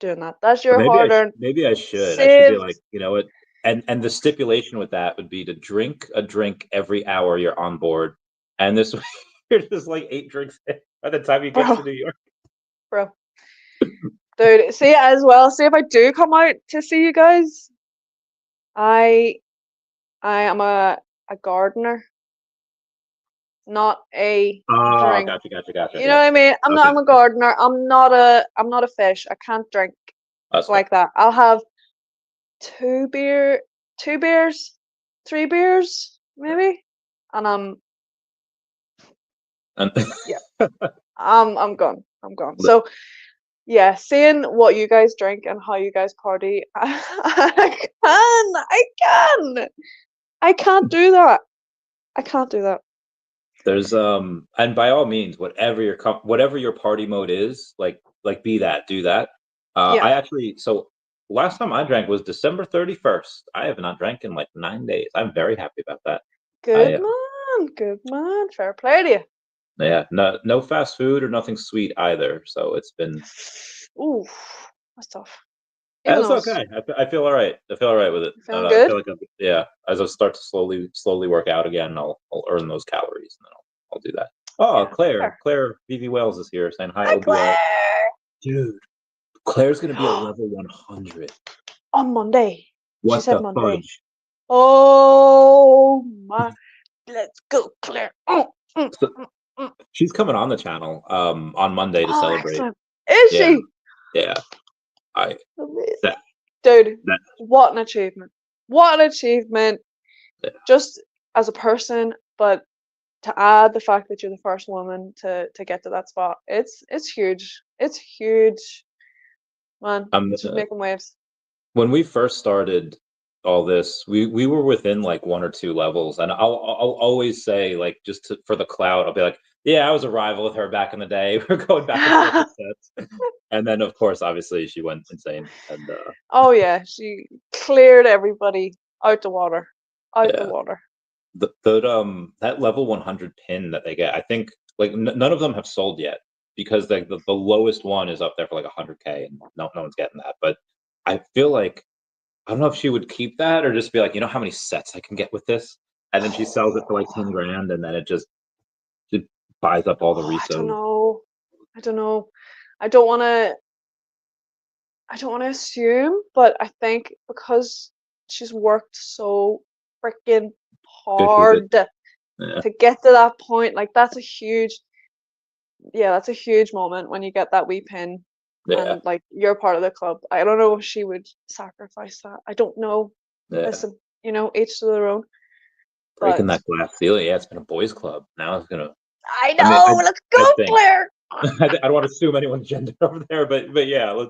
doing that. That's your hard-earned, maybe I should. I should be saved. like, you know what? And the stipulation with that would be to drink a drink every hour you're on board. And this way, you're just like 8 drinks in by the time you get to Bro, New York. bro. Dude, see as well. See if I do come out to see you guys. I I am a gardener, not a Oh, drink. gotcha. You know Yeah. what I mean? I'm Okay. a gardener. I'm not a fish. I can't drink That's fair. like that. I'll have two beer, 2 beers, 3 beers, maybe. And And yeah, I'm gone. I'm gone. So yeah, seeing what you guys drink and how you guys party, I can't do that. I can't do that. there's and by all means, whatever your party mode is, like be that, do that. Yeah, I actually, so last time I drank was December 31st. I have not drank in like 9 days. I'm very happy about that. good I man, good man. Fair play to you. Yeah, no fast food or nothing sweet either. So it's been, Ooh, that's tough. Even that's though it's okay. I feel all right. I feel all right with it. feeling I good. feel like yeah, as I start to slowly work out again, I'll earn those calories, and then I'll do that. Oh, Yeah, Claire, fair. VeVe Wales is here saying hi, Hi, OBL. Claire. Dude, Claire's gonna be a level 100. On Monday. She What said the Monday. fudge? Oh my. Let's go, Claire. So, Mm. she's coming on the channel on Monday to Oh, celebrate. excellent. Is Yeah, she? yeah. I Amazing. that Dude, that what an achievement. What an achievement. yeah. Just as a person, but to add the fact that you're the first woman to get to that spot, it's huge. It's huge, man. I'm She's making waves. When we first started all this, we were within like 1 or 2 levels, and I'll always say, like, just for the clout, I'll be like, yeah, I was a rival with her back in the day. We're going back and forth with sets, and then of course, obviously, she went insane, and Oh yeah, she cleared everybody out the water. Out the yeah, water. that level 100 pin that they get, I think, like none of them have sold yet because the lowest one is up there for like 100K, and no one's getting that. But I feel like, I don't know if she would keep that or just be like, you know how many sets I can get with this? And then she sells it for like 10 grand, and then it buys up all the Oh, I don't resales. know. I don't know. I don't want to. I don't want to assume, but I think because she's worked so freaking Good. hard Yeah. to get to that point, like that's a huge, yeah, that's a huge moment when you get that wee pin Yeah. and like you're part of the club. I don't know if she would sacrifice that. I don't know. Yeah. Listen, each to their own. Breaking But that glass ceiling. Yeah, it's been a boys' club. Now it's gonna, I I mean, know. Let's I go, think, Claire. I don't want to assume anyone's gender over there, but yeah,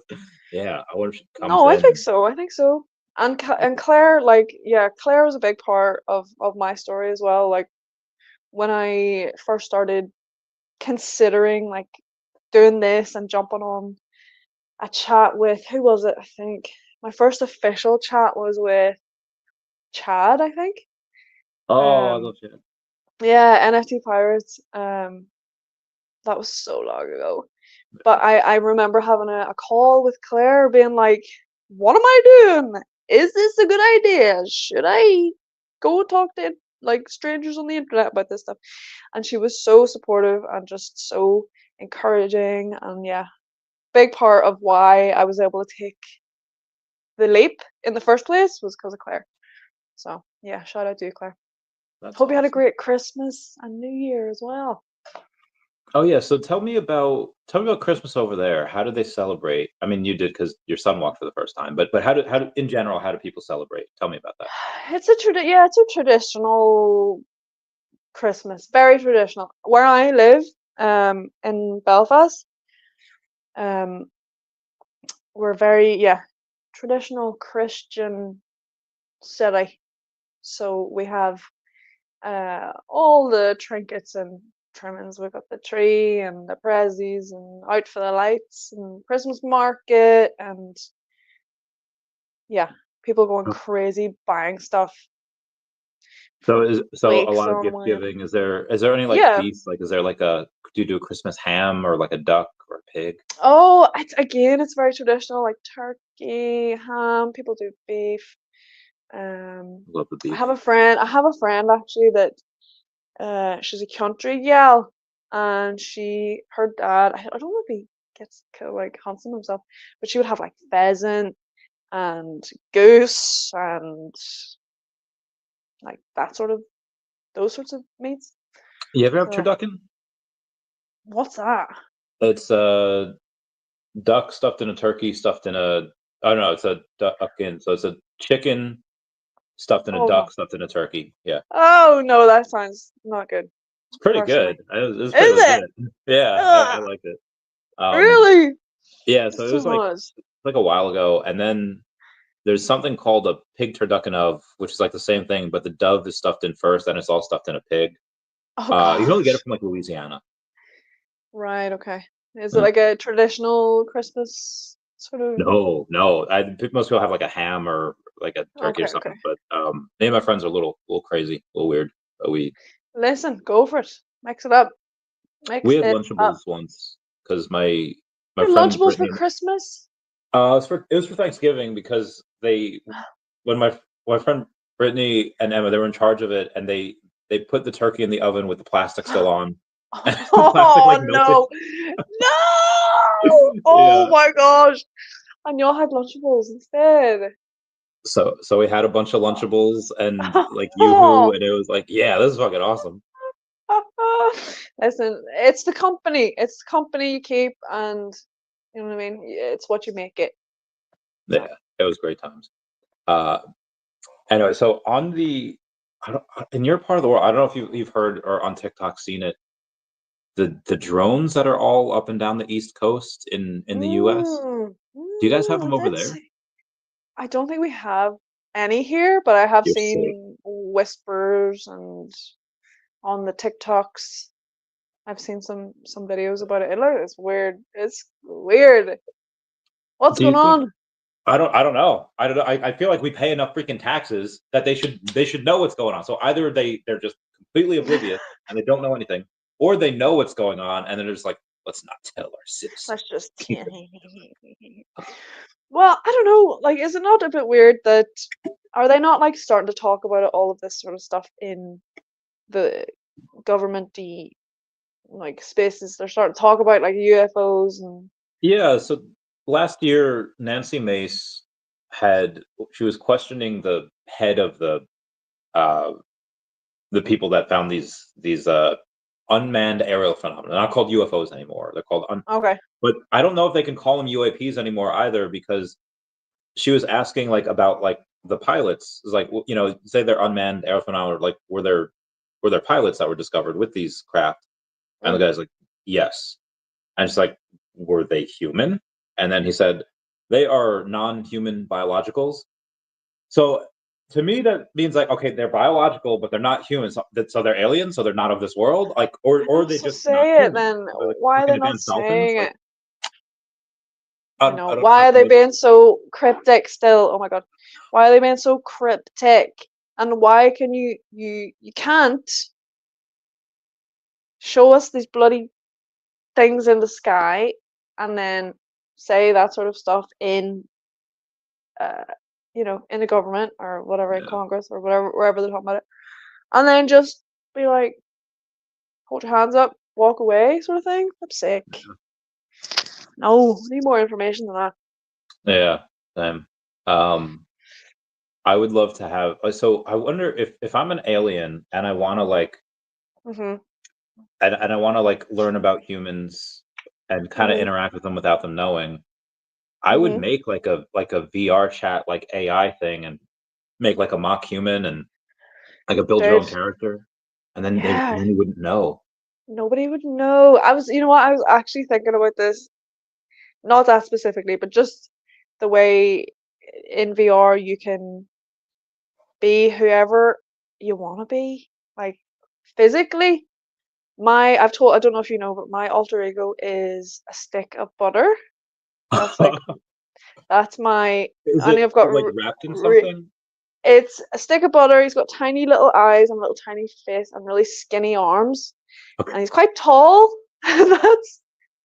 yeah, I wonder if she comes No, I think in. so. I think so. And Claire, like, yeah, Claire was a big part of my story as well. Like when I first started considering like doing this and jumping on a chat with, who was it? I think my first official chat was with Chad, I think. Oh, I Um, love you. yeah, NFT Pirates. That was so long ago. But I remember having a call with Claire being like, what am I doing? Is this a good idea? Should I go talk to like strangers on the internet about this stuff? And she was so supportive and just so encouraging, and yeah, big part of why I was able to take the leap in the first place was because of Claire. So yeah, shout out to you, Claire. That's Hope you had a awesome. great Christmas and New Year as well. Oh yeah, so tell me about Christmas over there. How do they celebrate? I mean, you did because your son walked for the first time, but how do in general how do people celebrate? Tell me about that. It's a traditional Christmas, very traditional. Where I live, in Belfast, um, we're very traditional Christian city. So we have all the trinkets and trimmings. We've got the tree and the prezzies and out for the lights and Christmas market and yeah, people going crazy buying stuff for So a weeks lot of on gift end. giving. Is there any like Yeah. feast? Like is there like a do you do a Christmas ham or like a duck or a pig? Oh, it's very traditional, like turkey, ham. People do beef. Um, Love the I beef. have a friend. I have a friend actually that she's a country gal, and her dad. I don't know if he gets like hunts himself, but she would have like pheasant and goose and like that sort of those sorts of meats. You ever have So turducken? what's that? It's duck stuffed in a turkey stuffed in a I don't know, it's a duckin. So it's a chicken stuffed in a Oh duck no. stuffed in a turkey. Yeah. Oh no, that sounds not good. It's pretty Personally, good. It was pretty is it? legit. Yeah, I Ugh, liked it. Um really? yeah, so It's it too was much. like a while ago, and then there's something called a pig turducken, which is like the same thing, but the dove is stuffed in first, and it's all stuffed in a pig. Oh You can only get it gosh. from like Louisiana. Right, okay. Is it Yeah. like a traditional Christmas sort of? No, no. Most people have like a ham or like a turkey or Okay, okay. something, but me and my friends are little crazy, a little weird. But Listen, go for it. Mix it up. we Mix had it up. Lunchables once because my Your friend Lunchables for Brittany. Christmas? It was for Thanksgiving because when my friend Brittany and Emma they were in charge of it, and they put the turkey in the oven with the plastic still on, and the plastic Oh like melted. no. No! Oh Yeah. my gosh. And y'all had Lunchables instead. So we had a bunch of Lunchables and like Yoo-hoo, Oh. and it was like, yeah, this is fucking awesome. Listen, it's the company. It's the company you keep, and you know what I mean. It's what you make it. Yeah, So. it was great times. Uh, anyway, so in your part of the world, I don't know if you've heard or on TikTok seen it, the drones that are all up and down the East Coast in the US. Do you guys have them over That's. there? I don't think we have any here, but I have You're sick. seen whispers and on the TikToks. I've seen some videos about it. It's weird. It's weird. What's Do going you think? on? I don't know. I don't know. I feel like we pay enough freaking taxes that they should know what's going on. So either they're just completely oblivious and they don't know anything, or they know what's going on and they're just like, let's not tell our citizens. Let's just. Well, I don't know. Like, is it not a bit weird that are they not like starting to talk about all of this sort of stuff in the government like spaces? They're starting to talk about like UFOs and Yeah. So last year, Nancy Mace she was questioning the head of uh, the people that found these unmanned aerial phenomena. They're not called UFOs anymore. They're called okay. but I don't know if they can call them UAPs anymore either because she was asking like about like the pilots. It's like say they're unmanned aerial phenomena. Like were there pilots that were discovered with these craft? And the Mm. guy's like, yes. And she's like, were they human? And then he said, they are non-human biologicals. So to me, that means like, okay, they're biological, but they're not human. So they're aliens. So they're not of this world. Like, Why or are not they just just not say it human? then? Are they like Why are they freaking not advanced dolphins? saying Like, it? I know. Why I are don't they know. being so cryptic still? Oh my god. Why are they being so cryptic? And why can you can't show us these bloody things in the sky and then say that sort of stuff in in the government or whatever, in Yeah. Congress or whatever, wherever they're talking about it, and then just be like, hold your hands up, walk away, sort of thing. I'm sick. No, I need more information than that. Yeah. Um, I would love to have. So I wonder if I'm an alien and I want to like, Mhm. and I want to like learn about humans and kind of Mhm. interact with them without them knowing. I would Mhm. make like a VR chat like AI thing and make like a mock human and like a build your own Dude. character, and Yeah. then you wouldn't know. Nobody would know. You know what? I was actually thinking about this, not that specifically, but just the way in VR you can be whoever you want to be, like physically. I don't know if you know, but my alter ego is a stick of butter. That's like, that's my, Is and it I've got, like wrapped in r something? it's a stick of butter. He's got tiny little eyes and a little tiny face and really skinny arms, Okay. and he's quite tall.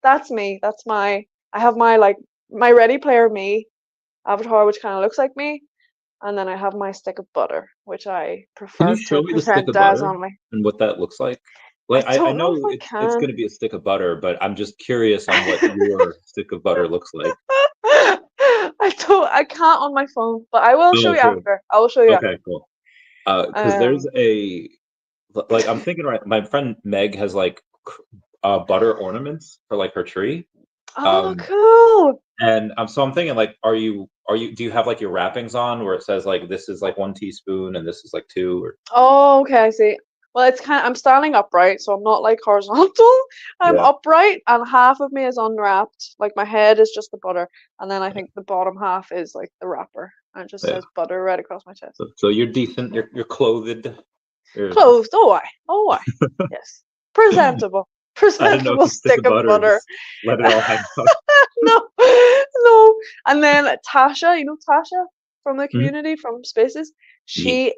That's me. I have my like my Ready Player Me avatar, which kind of looks like me, and then I have my stick of butter, which I Can you prefer show to me the stick present of as butter on my. and what that looks like? I Like I don't know if know I it's can. gonna be a stick of butter, but I'm just curious on what your stick of butter looks like. I can't on my phone, but I will show Oh, you true. after. I will show you Okay, after. cool. Because there's Um. like I'm thinking right. My friend Meg has like butter ornaments for like her tree. Oh, Um, cool. and so I'm thinking like, do you have like your wrappings on where it says like this is like 1 teaspoon and this is like two or Oh, okay, I see. Well, I'm standing upright, so I'm not like horizontal. I'm yeah, upright, and half of me is unwrapped. Like my head is just the butter, and then I think the bottom half is like the wrapper, and it just yeah. says butter right across my chest. So you're decent. You're clothed. You're, Clothed. Oh, I. Yes. Presentable. I didn't know if Presentable you stick stick of of butter and butter. just let it all hang out. No, no. And then Tasha, you know Tasha from the Mhm. community from Spaces. Ye-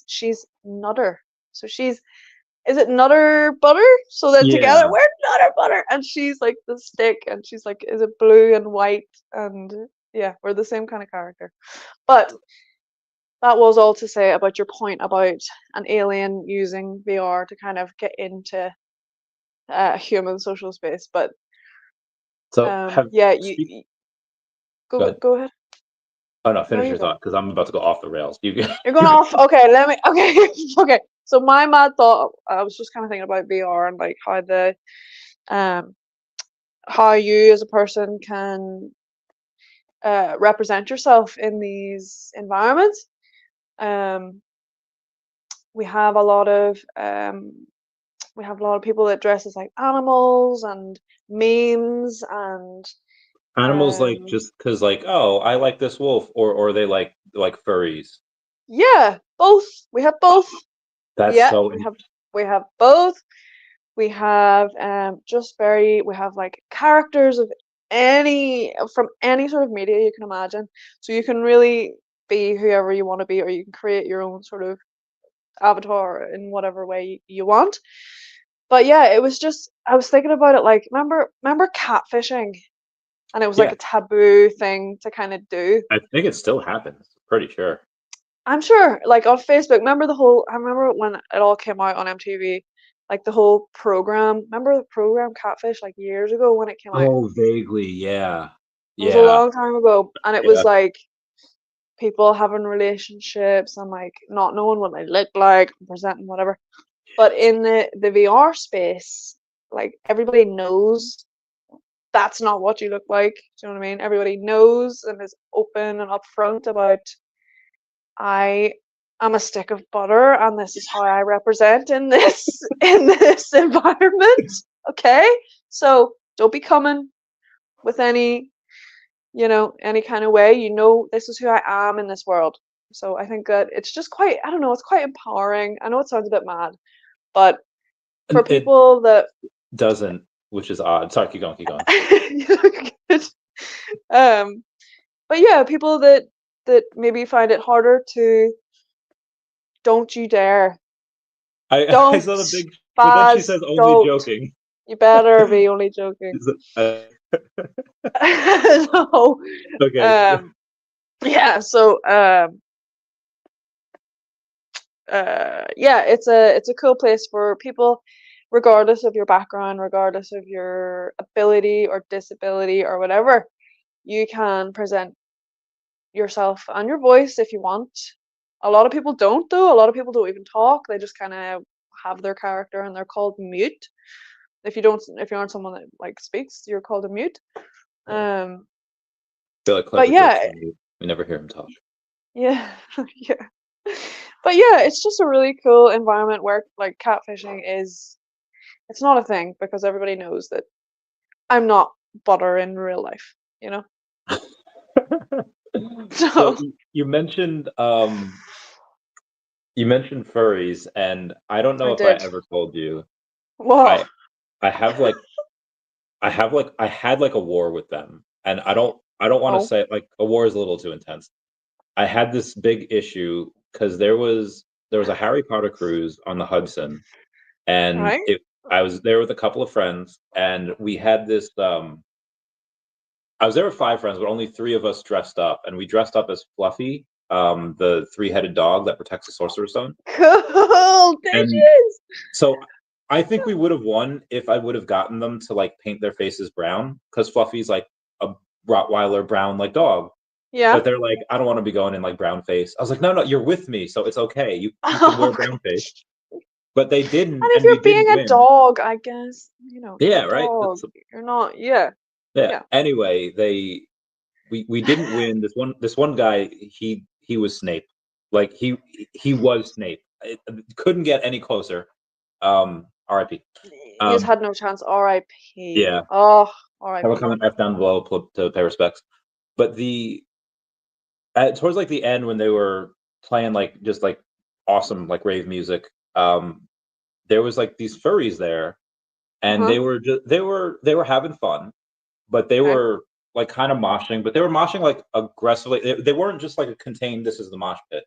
She's Nutter. So is it Nutter Butter? So then together Yeah. we're Nutter Butter, and she's like the stick, and she's like, is it blue and white? And yeah, we're the same kind of character. But that was all to say about your point about an alien using VR to kind of get into human social space. But So have yeah, speak. Go go ahead. go ahead. Oh no, No, finish you your go. thought because I'm about to go off the rails. You go. You're going off. Okay, let me. Okay, okay. So my mad thought. I was just kind of thinking about VR and like um how you as a person can represent yourself in these environments. Um, we have a lot of people that dress as like animals and memes and Animals like um, just because like oh I like this wolf or they like furries. yeah, both. We have both. That's Yeah, so. we have both. We have we have like characters of from any sort of media you can imagine. So you can really be whoever you want to be, or you can create your own sort of avatar in whatever way you want. But yeah, it was just I was thinking about it like remember catfishing, and it was like Yeah, a taboo thing to kind of do. I think it still happens. Pretty sure. I'm sure, like on Facebook, I remember when it all came out on MTV, like the whole program. Remember the program Catfish, like years ago when it came out? Oh, vaguely, yeah. It was a Yeah, long time ago, and it was yeah. like people having relationships and like not knowing what they look like, and presenting whatever. But in the VR space, like everybody knows that's not what you look like. Do you know what I mean? Everybody knows and is open and upfront about I am a stick of butter and this is how I represent in this in this environment. Okay? So don't be coming with any kind of way. You know this is who I am in this world. So I think that it's just quite I don't know, it's quite empowering. I know it sounds a bit mad, but for And it people that doesn't, which is odd. Sorry, keep going, keep going. good. um but yeah, people that maybe find it harder to don't you dare. I Don't, saw the big, but then she Baz, says only don't. joking. You better be only joking. Is it- No. okay. Um, yeah, so yeah, it's a cool place for people, regardless of your background, regardless of your ability or disability or whatever. You can present yourself and your voice if you want. A lot of people don't, though. A lot of people don't even talk. They just kind of have their character and they're called mute. If you aren't someone that like speaks, you're called a mute. I Um, feel like but clever yeah, jokes, we never hear him talk. yeah, yeah. But yeah, it's just a really cool environment where like catfishing is, it's not a thing because everybody knows that I'm not butter in real life, you know? So So you mentioned furries, and I don't know I if I did. ever told you. Whoa. I I have like I had like a war with them, and I don't want to Oh, say like a war is a little too intense. I had this big issue because there was a Harry Potter cruise on the Hudson, and right? it I was there with a couple of friends, and we had this I was there with 5 friends, but only 3 of us dressed up, and we dressed up as Fluffy, the three-headed dog that protects the Sorcerer's Stone. Cool, And bitches. so I think we would have won if I would have gotten them to like paint their faces brown, because Fluffy's like a Rottweiler brown like dog. Yeah. But they're like, I don't want to be going in like brown face. I was like, no, no, you're with me, so it's okay. You can wear Oh, brown God. face. But they And didn't, if and we you're being didn't a win. dog, I guess, you're Yeah, a right. dog. You're not, yeah, Yeah. yeah. Anyway, we didn't win. This one guy, he was Snape. Like he was Snape. It couldn't get any closer. R.I.P. You just Um, had no chance. R.I.P. yeah. Oh, I will R.I.P. comment F down below to pay respects. But the towards like the end when they were playing like just like awesome like rave music, there was like these furries there, and Uh-huh. they were having fun, but they Okay. were like kind of moshing, but they were moshing like aggressively. They weren't just like a contained this is the mosh pit.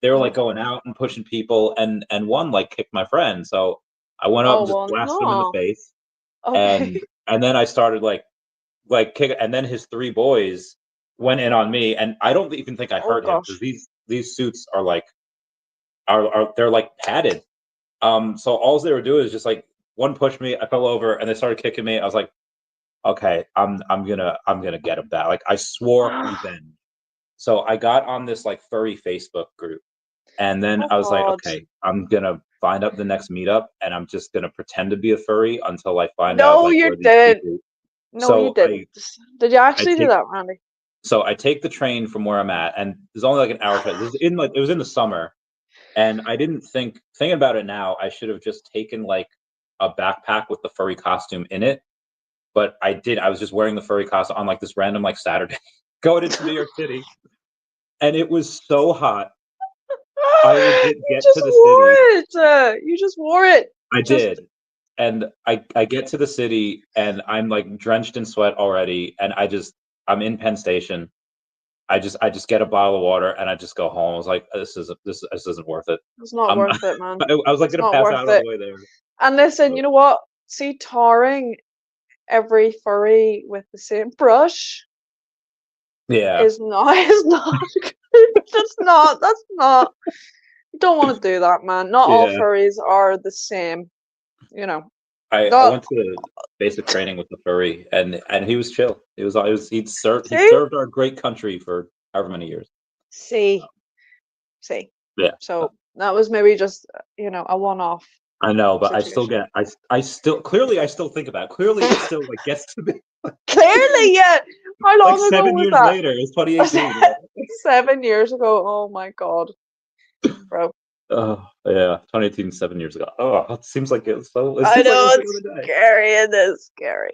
They were Uh-huh. like going out and pushing people, and one like kicked my friend. So I went up Oh, and just well, blasted him in the no. face, Okay. and then I started like kick, and then his 3 boys went in on me, and I don't even think I Oh, hurt him because gosh. these suits are like are they're like padded. So all they were doing is just like one pushed me, I fell over, and they started kicking me. I was like, okay, I'm gonna get him back. Like I swore revenge. So I got on this like furry Facebook group, and then Oh, I was like, God. okay, I'm gonna find out the next meetup, and I'm just gonna pretend to be a furry until I find out No, like you where these didn't. people. No, you So didn't. Did you I actually do take that, Randy? I take the train from where I'm at, and there's only like an hour train. This is in like it was in the summer, and I didn't thinking about it now. I should have just taken like a backpack with the furry costume in it, but I did. I was just wearing the furry costume on like this random like Saturday, going into New York City, and it was so hot. I legit You get just to the wore city. it. You just wore it. I Just, did, and I get to the city, and I'm like drenched in sweat already, and I'm in Penn Station. I just get a bottle of water and I just go home. I was like, this isn't worth it. it's not I'm worth it, man. I was like It's gonna not pass worth out on the it. way there. And listen, So, you know what? See, tarring every furry with the same brush yeah, is not is not good. That's not you don't want to do that, man. Not all yeah. furries are the same, you know. I Not went to basic training with the furry, and he was chill. He'd see? served our great country for however many years. See. See. Yeah, So that was maybe just, a one-off I know, but situation. I still clearly I still think about it. Clearly it still like gets to me Clearly, yeah. How like long ago 7 was years that? later. It's 2018. Yeah. 7 years ago. Oh my God, bro. Oh yeah, 2018, 7 years ago. Oh, it seems like it I seems like it know was the it's other day. scary. It is scary.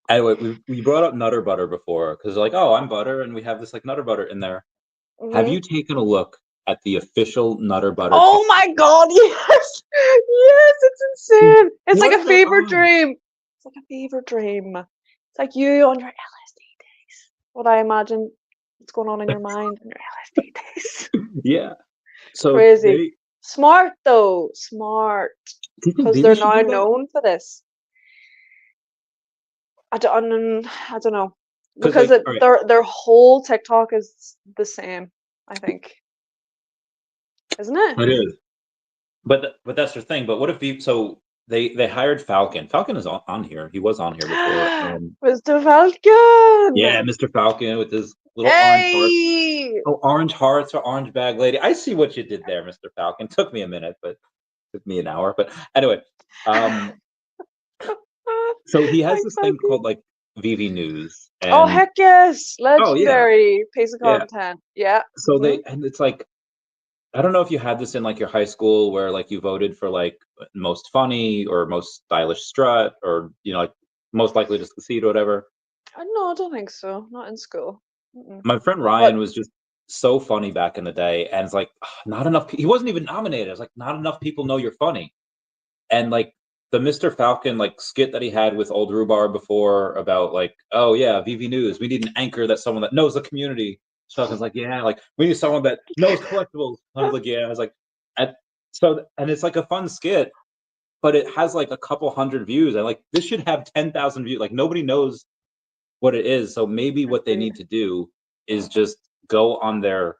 Anyway, we brought up Nutter Butter before because like, oh, I'm Butter, and we have this like Nutter Butter in there. Have Hmm. you taken a look at the official Nutter Butter Oh TikTok? my God, yes, yes, it's insane. It's like What a are they fever on? dream. It's like a fever dream. It's like you on your LSD days. What I imagine what's going on in your mind on your LSD days. Yeah. So Crazy. they Smart though, smart. do you think Because VeVe they're should now do that? known for this. I don't know. Because because like, all right, their whole TikTok is the same, I think, isn't it? it is. But that's the thing. But what if so they hired Falcon. Falcon is on here. He was on here before. Mr. Falcon. Yeah, Mr. Falcon with his little orange hearts. Hey. Oh, orange hearts or orange bag lady. I see what you did there, Mr. Falcon. Took me a minute, but took me an hour. But anyway, so he has Like this thing Falcon. called like VeVe News, Oh and heck yes! oh yeah, Legendary piece of yeah. content. Yeah. So and it's like I don't know if you had this in like your high school where like you voted for like most funny or most stylish strut or like most likely to succeed or whatever. No, I don't think so. Not in school. My friend But Ryan was just so funny back in the day, and it's like not enough. He wasn't even nominated. It's like not enough people know you're funny, and like the Mr. Falcon like skit that he had with old Rhubarb before about like, oh yeah, VV News, we need an anchor that's someone that knows the community. Falcon's like, yeah, like we need someone that knows collectibles. I was like, yeah, I was like, and and it's like a fun skit, but it has like a couple hundred views, and like this should have 10,000 views. Like nobody knows what it is, so maybe what they need to do is just go on their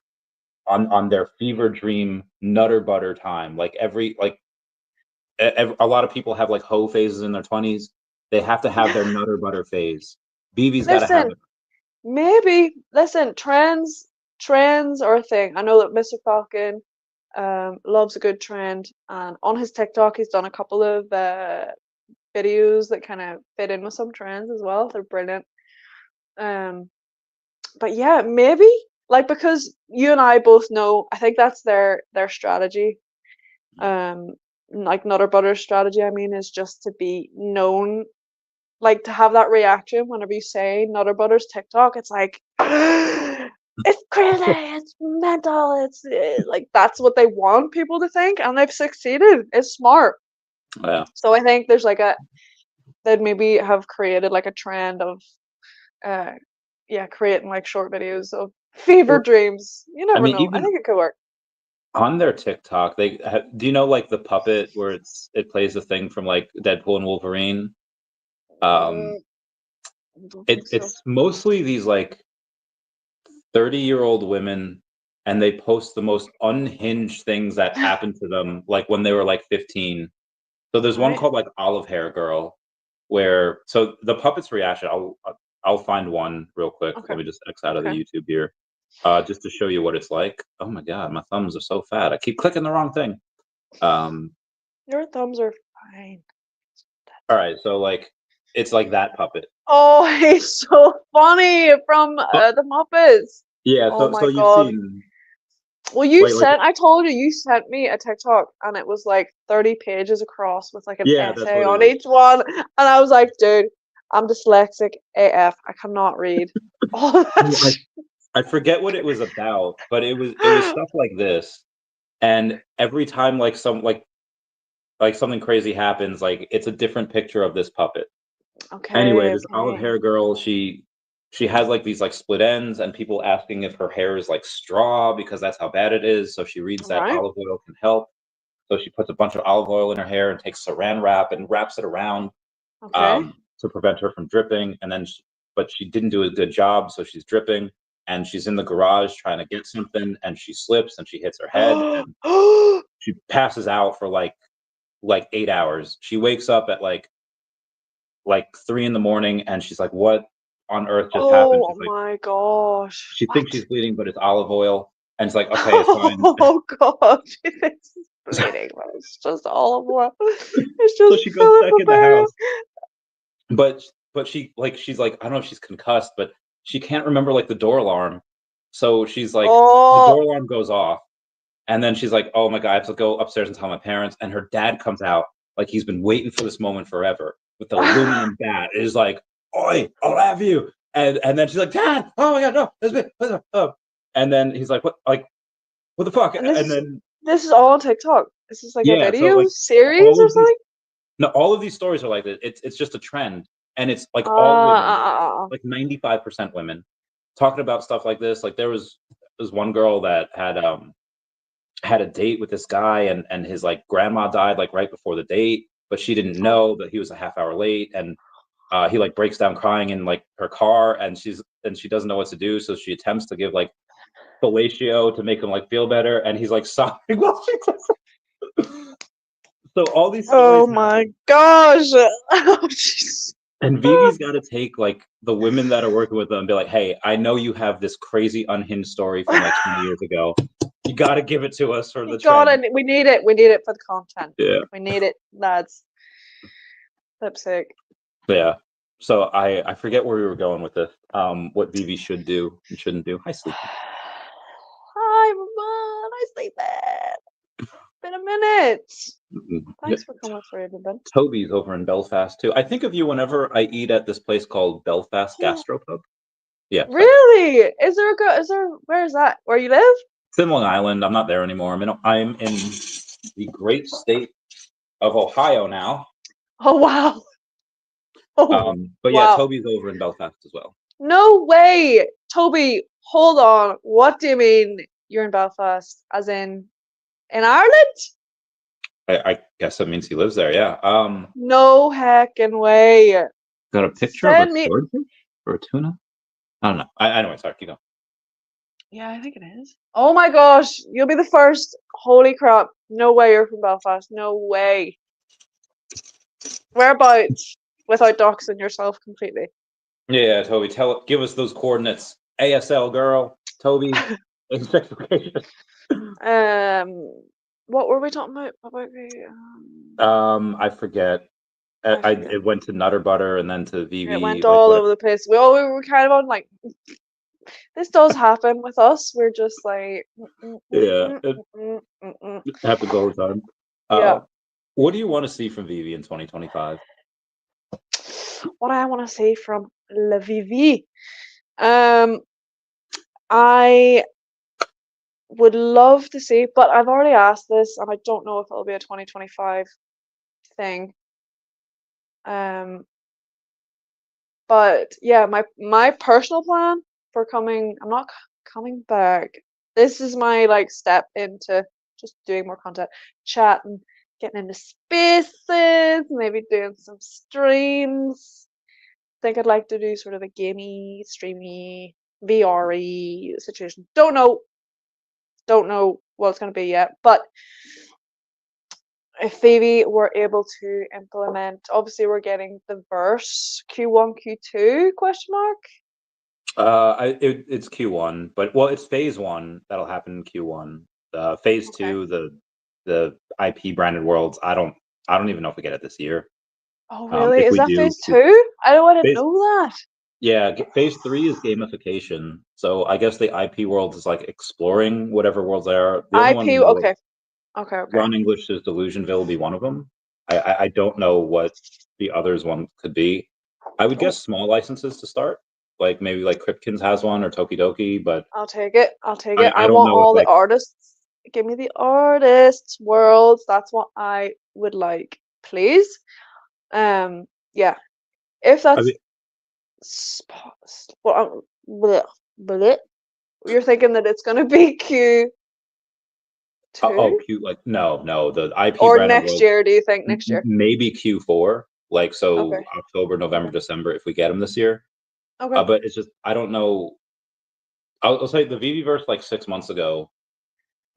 their fever dream nutter butter time. Like a lot of people have like hoe phases in their 20s. They have to have their nutter butter phase. BB's got to have listen, it. maybe listen, trends are a thing. I know that Mr. Falcon loves a good trend, and on his TikTok he's done a couple of videos that kind of fit in with some trends as well. They're brilliant. Um, but yeah, maybe like because you and I both know, I think that's their strategy. Like Nutter Butter's strategy, I mean, is just to be known, like to have that reaction whenever you say Nutter Butter's TikTok. It's like it's crazy, it's mental, it's like that's what they want people to think, and they've succeeded. It's smart. Yeah. So I think there's like they'd maybe have created like a trend of uh yeah, creating like short videos of fever Well, dreams. You I never mean, know. I even think it could work. on their TikTok, do you know like the puppet where it plays the thing from like Deadpool and Wolverine? Um, Mm, I don't think so. it's mostly these like 30-year-old women, and they post the most unhinged things that happened to them, like when they were like 15. So there's one Right. called like Olive Hair Girl, where so the puppet's reaction. I'll find one real quick. Okay. Let me just X out of the Okay. YouTube here, just to show you what it's like. Oh my god, my thumbs are so fat. I keep clicking the wrong thing. Um, Your thumbs are fine. all right, so like it's like that puppet. Oh, he's so funny from Oh, the Muppets. yeah, Oh so my you've God. seen Well, wait, I told you, you sent me a TikTok and it was like 30 pages across with like an yeah, that's essay what on it is. each one. And I was like, dude, I'm dyslexic AF. I cannot read all of that Well, I forget what it was about, but it was shit. stuff like this. And every time like something crazy happens, like it's a different picture of this puppet. Anyway, Okay, this olive okay. hair girl, she has like these like split ends, and people asking if her hair is like straw because that's how bad it is. So she reads All that right. olive oil can help. So she puts a bunch of olive oil in her hair and takes saran wrap and wraps it around Okay. to prevent her from dripping. And then, but she didn't do a good job, so she's dripping. And she's in the garage trying to get something, and she slips and she hits her head, and she passes out for like 8 hours. She wakes up at like 3 in the morning, and she's like, "What on earth just happened?" Oh She's like, my gosh. she thinks What? she's bleeding, but it's olive oil, and it's like, okay, it's fine. Oh God. It's bleeding, but it's just olive oil. It's So just she goes Philip back in the Barbarian. house, but she's like, I don't know if she's concussed, but she can't remember like the door alarm. So she's like, the Oh. door alarm goes off, and then she's like, oh my god, I have to go upstairs and tell my parents. And her dad comes out like he's been waiting for this moment forever with an aluminum bat. It is like, oi, I'll have you. And then she's like, Dad, oh my god, no, that's me. Oh. And then he's like, what the fuck? And And then this is all on TikTok. This is like a yeah, so video like series all or of these something? no, all of these stories are like this. It's just a trend, and it's like all women, Uh, like 95% women, talking about stuff like this. Like there was one girl that had a date with this guy, and his like grandma died like right before the date, but she didn't oh, know that he was a half hour late, and he like breaks down crying in like her car, and she doesn't know what to do, so she attempts to give like fellatio to make him like feel better, and he's like sobbing while she does it. So all these stories Oh my happen, gosh. Oh, jeez. and VeVe's got to take like the women that are working with them and be like, "Hey, I know you have this crazy unhinged story from like 20 years ago. You got to give it to us for the God, trend." we need it. We need it for the content. Yeah, We need it, lads. Lipstick. yeah. So I forget where we were going with this. What VeVe should do and shouldn't do. Hi, Sleepy. Hi, everyone. I sleep it. Been a minute. Yeah. Thanks for coming through, everyone. Toby's over in Belfast too. I think of you whenever I eat at this place called Belfast Gastropub. Yeah, Really? Is there a go? Is there? Where is that? Where you live? it's in Long Island. I'm not there anymore. I'm in the great state of Ohio now. Oh wow. Oh But yeah, wow. Toby's over in Belfast as well. No way, Toby. Hold on. What do you mean you're in Belfast? As in Ireland? I guess that means he lives there. Yeah. No heckin' way. Got a picture of a Send me. swordfish or a tuna? I don't know. Anyway, sorry, keep going. Yeah, I think it is. Oh my gosh, you'll be the first. Holy crap. No way you're from Belfast. No way. Whereabouts? Without doxing yourself completely. Yeah, Toby, give us those coordinates. ASL girl, Toby, sex location. What were we talking about the I forget. I forget. It went to Nutter Butter and then to It VeVe. went Like all what? over the place. We were kind of on like this does happen with us. We're just like Yeah, it happens all the time. yeah. What do you want to see from VeVe in 2025? What I want to say from Le Vivi. I would love to see, but I've already asked this, and I don't know if it'll be a 2025 thing. But yeah, my personal plan for coming, I'm not coming back. This is my like step into just doing more content, chatting, getting into spaces, maybe doing some streams. Think I'd like to do sort of a gamey, streamy, VRE situation. Don't know what it's going to be yet, but if VeVe were able to implement, obviously we're getting the verse Q1, Q2 question mark. It's Q1, but well, it's phase one that'll happen in Q1. Phase Okay. two, the IP branded worlds. I don't even know if we get it this year. Oh really? If Is we that do, phase two? I didn't phase know that. yeah, phase three is gamification. So I guess the IP world is like exploring whatever worlds they are. The only one IP, we know of, okay. Okay. Ron English's Delusionville will be one of them. I don't know what the others one could be. I would Oh, guess small licenses to start, like maybe like Cryptkins has one or Tokidoki, but I'll take it. I I don't want know if all the like artists. Give me the artists worlds. That's what I would like, please. Yeah. If I that's mean, well, bleh, bleh. You're thinking that it's gonna be Q2 oh cute, like no, the IP or branded next world year? Do you think next year? maybe Q4, like so Okay. October, November, December if we get them this year. Okay. But it's just I don't know. I'll say the VeVeverse like 6 months ago,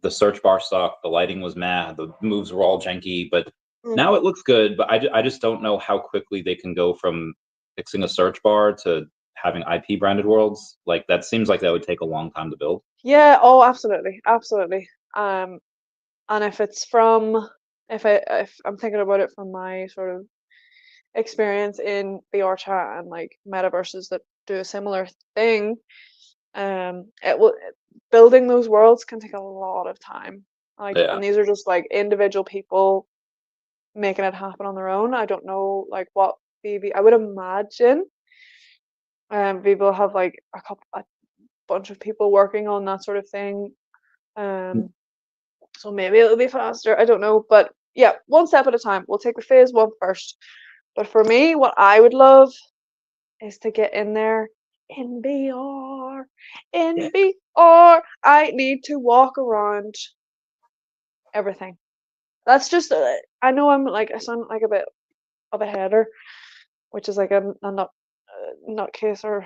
the search bar sucked, the lighting was mad, the moves were all janky, but Mm. now it looks good. But I just don't know how quickly they can go from fixing a search bar to having IP branded worlds. Like that seems like that would take a long time to build. Yeah. Oh, absolutely, absolutely. And if it's from, if I'm thinking about it from my sort of experience in VR chat and like metaverses that do a similar thing, it will building those worlds can take a lot of time. Like, Yeah. and these are just like individual people making it happen on their own. I don't know like what VeVe. I would imagine VeVe will have like a bunch of people working on that sort of thing. So maybe it'll be faster. I don't know, but yeah, one step at a time. We'll take the phase one first. But for me, what I would love is to get in there in VR. Yeah. In VR, I need to walk around everything. That's just, I know I sound like a bit of a header, which is like a nutcase or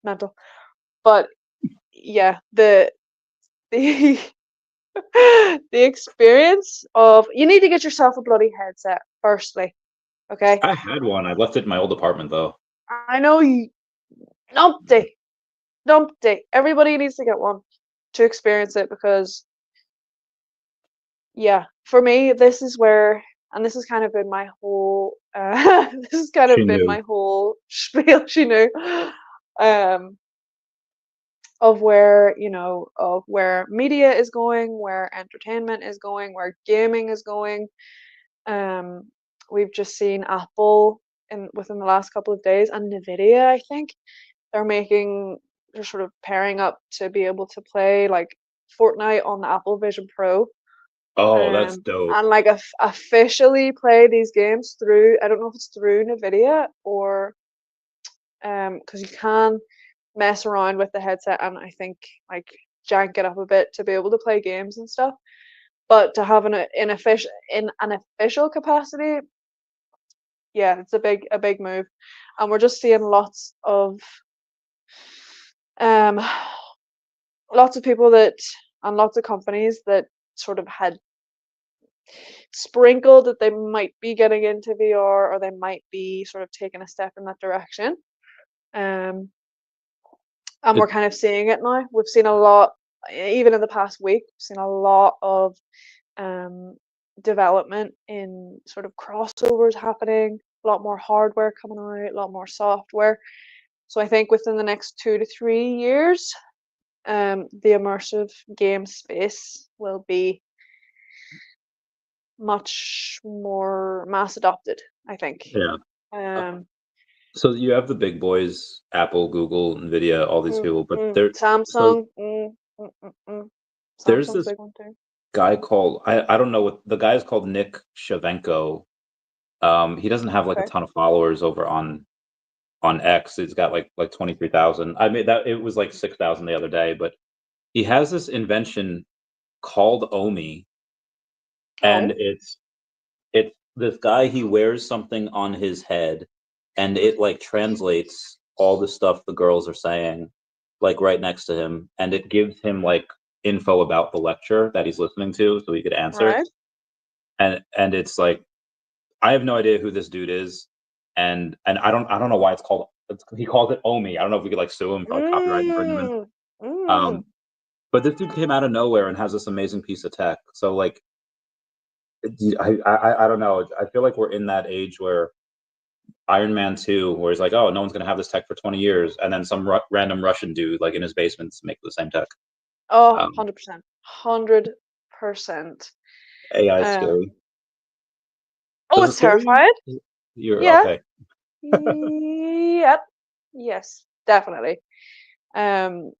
mental. But yeah, the the experience of you need to get yourself a bloody headset firstly, okay? I had one. I left it in my old apartment though. I know you numpty, numpty. Everybody needs to get one to experience it because yeah, for me this is where and this has kind of been my whole this has kind She of been knew. my whole spiel, you know, um of where, you know, of where media is going, where entertainment is going, where gaming is going. Um, we've just seen Apple in within the last couple of days and Nvidia, I think they're sort of pairing up to be able to play like Fortnite on the Apple Vision Pro. Oh, that's dope. And like officially play these games through, I don't know if it's through Nvidia or because you can mess around with the headset and I think like jank it up a bit to be able to play games and stuff. But to have in an official capacity, yeah, it's a big move. And we're just seeing um lots of people that and lots of companies that sort of had sprinkled that they might be getting into VR or they might be sort of taking a step in that direction. Um and we're It, kind of seeing it now. We've seen a lot, even in the past week, we've seen a lot of um, development in sort of crossovers happening, a lot more hardware coming out, a lot more software. So I think within the next 2 to 3 years, the immersive game space will be much more mass adopted, I think. yeah. Uh, Um, So you have the big boys, Apple, Google, Nvidia, all these people, but there. So Samsung, there's Samsung's this big one too. guy called I don't know what the guy is called Nick Shavenko. He doesn't have like a Okay. ton of followers over on X. It's got like 23,000. I mean that it was like 6,000 the other day, but he has this invention called Omi, and Oh, it's this guy, he wears something on his head and it like translates all the stuff the girls are saying like right next to him, and it gives him like info about the lecture that he's listening to so he could answer. right. And it's like I have no idea who this dude is, and I don't know why he calls it Omi. I don't know if we could like sue him for like copyright infringement. Mm, mm. Um, but this dude came out of nowhere and has this amazing piece of tech. So like I don't know. I feel like we're in that age where Iron Man 2, where he's like, oh, no one's gonna have this tech for 20 years, and then some random Russian dude like in his basement make the same tech. Oh, Um, 100%. 100%. AI is scary. Um, oh, Is it it's scary? terrifying. You're Yeah. okay. Yep. Yes, definitely. Um,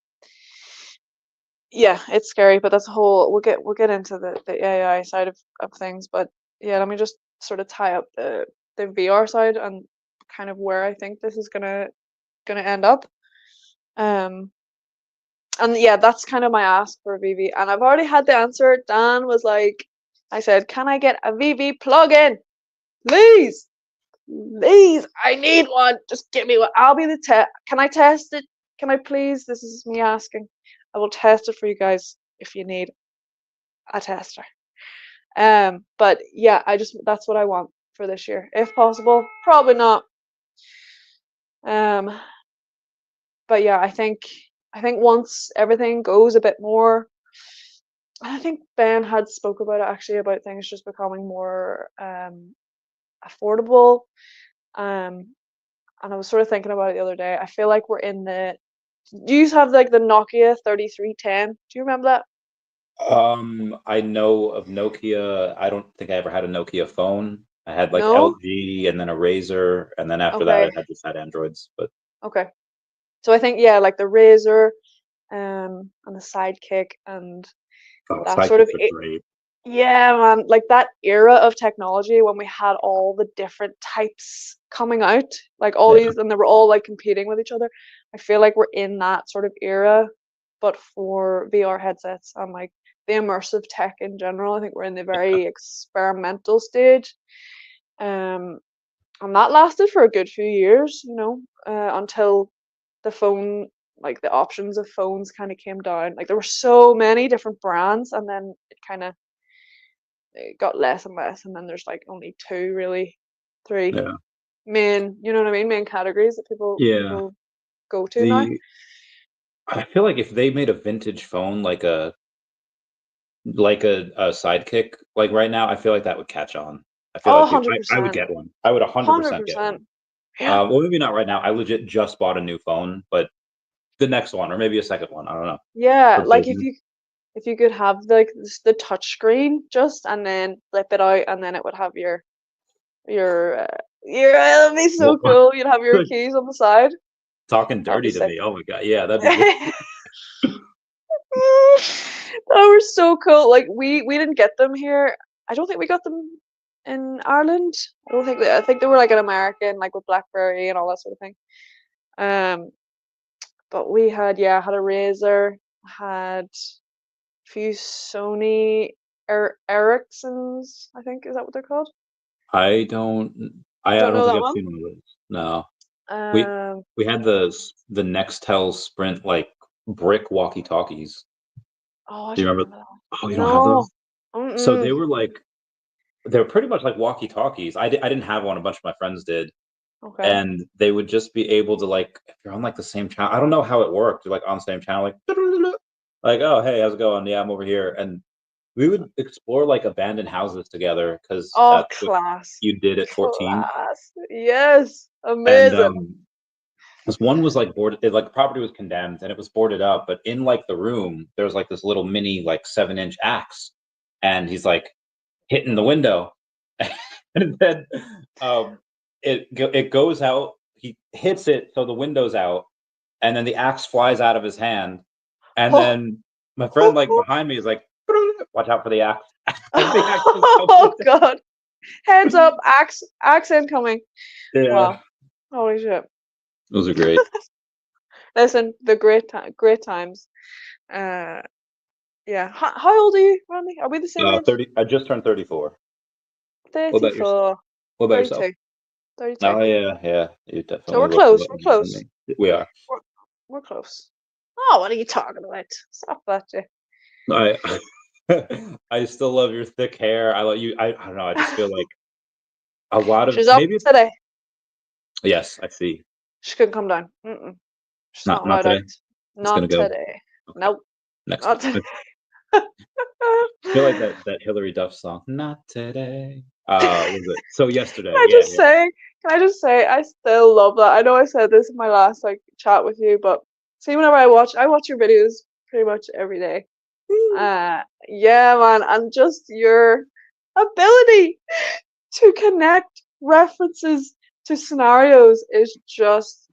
yeah, it's scary, but that's a whole we'll get into the AI side of things, but yeah, let me just sort of tie up the VR side and kind of where I think this is gonna end up. Um, and yeah, that's kind of my ask for VeVe, and I've already had the answer. Dan was like, I said, can I get a VeVe plugin, please? Please, I need one. Just give me one. I'll be the test. Can I test it? Can I please? This is me asking. I will test it for you guys if you need a tester. But yeah, that's what I want for this year, if possible. Probably not. Um, but yeah, I think once everything goes a bit more, I think Ben had spoke about it actually about things just becoming more affordable. Um, and I was sort of thinking about it the other day. I feel like we're in the. Do you have like the Nokia 3310? Do you remember that? I know of Nokia. I don't think I ever had a Nokia phone. I had like No? LG and then a Razor, and then after that, Okay. I had just had Androids. But Okay. So I think yeah, like the Razor, and the Sidekick and that sort of sidekicks are great. yeah, man, like that era of technology when we had all the different types coming out, like all Yeah, these, and they were all like competing with each other. I feel like we're in that sort of era, but for VR headsets and like the immersive tech in general. I think we're in the very experimental stage. Um, And that lasted for a good few years, until the phone, like the options of phones kind of came down. Like there were so many different brands, and then it got less and less, and then there's like only two, really, three Yeah. main, you know what I mean, main categories that people Yeah. people go to now. The I feel like if they made a vintage phone like a sidekick, like right now, I feel like that would catch on. I feel Oh, like I would 100%. get one. I would 100% get one. 100%. Yeah. Well, maybe not right now. I legit just bought a new phone, but the next one, or maybe a second one. I don't know. Yeah, For like if business. you could have like the touch screen just, and then flip it out, and then it would have your that'd be so Well, cool. You'd have your good. keys on the side. Talking That'd be dirty to sick. me. Oh my god. Yeah, that'd be wicked. That were so cool. Like we didn't get them here. I don't think we got them in Ireland. I think they were like an American, like with BlackBerry and all that sort of thing. Um, but we had a Razer, had a few Sony Ericssons, I think, is that what they're called? I don't. I Don't don't know think that I've one. seen one of those. No. We Um, we had the Nextel Sprint like brick walkie-talkies. oh, I Do you don't remember? remember that one. Oh, you don't have No. those? So Mm-mm. they were pretty much like walkie-talkies. I didn't have one. A bunch of my friends did, Okay. and they would just be able to like if you're on like the same channel. I don't know how it worked. You're like on the same channel, like oh hey, how's it going? Yeah, I'm over here, and we would explore like abandoned houses together because Oh, that's what class. you did at 14. Class. Yes. And Amazing. this one was like boarded, like the property was condemned and it was boarded up, but in like the room, there was like this little mini, like 7-inch axe. And he's like hitting the window. And then um, it goes out, he hits it, so the window's out, and then the axe flies out of his hand. And Oh, then my friend, like behind me, is like, watch out for the axe. And the axe just comes oh God. Heads up, axe incoming. yeah, Wow. Holy shit. those are great. Listen, the great times. Uh, yeah. How old are you, Randy? Are we the same age? 30. I just turned 34. What about yourself? 34, What about yourself? 32, 32. Oh yeah, yeah. You So definitely we're look a close. lot We're younger than close. me. We are. We're, we're close. Oh, what are you talking about? Stop that, you. I I still love your thick hair. I love you. I don't know. I just feel like a lot of She's up maybe. today. Yes, I see. She couldn't come down. She's not Not allowed out. today. It's gonna Not go. today. Okay, Nope. next Not time. today. I feel like that Hillary Duff song. Not today. Was it? So yesterday. I Yeah, just yeah. say, can I just say, I still love that. I know I said this in my last like chat with you, but see, whenever I watch your videos pretty much every day. Yeah, man, and just your ability to connect references to scenarios is just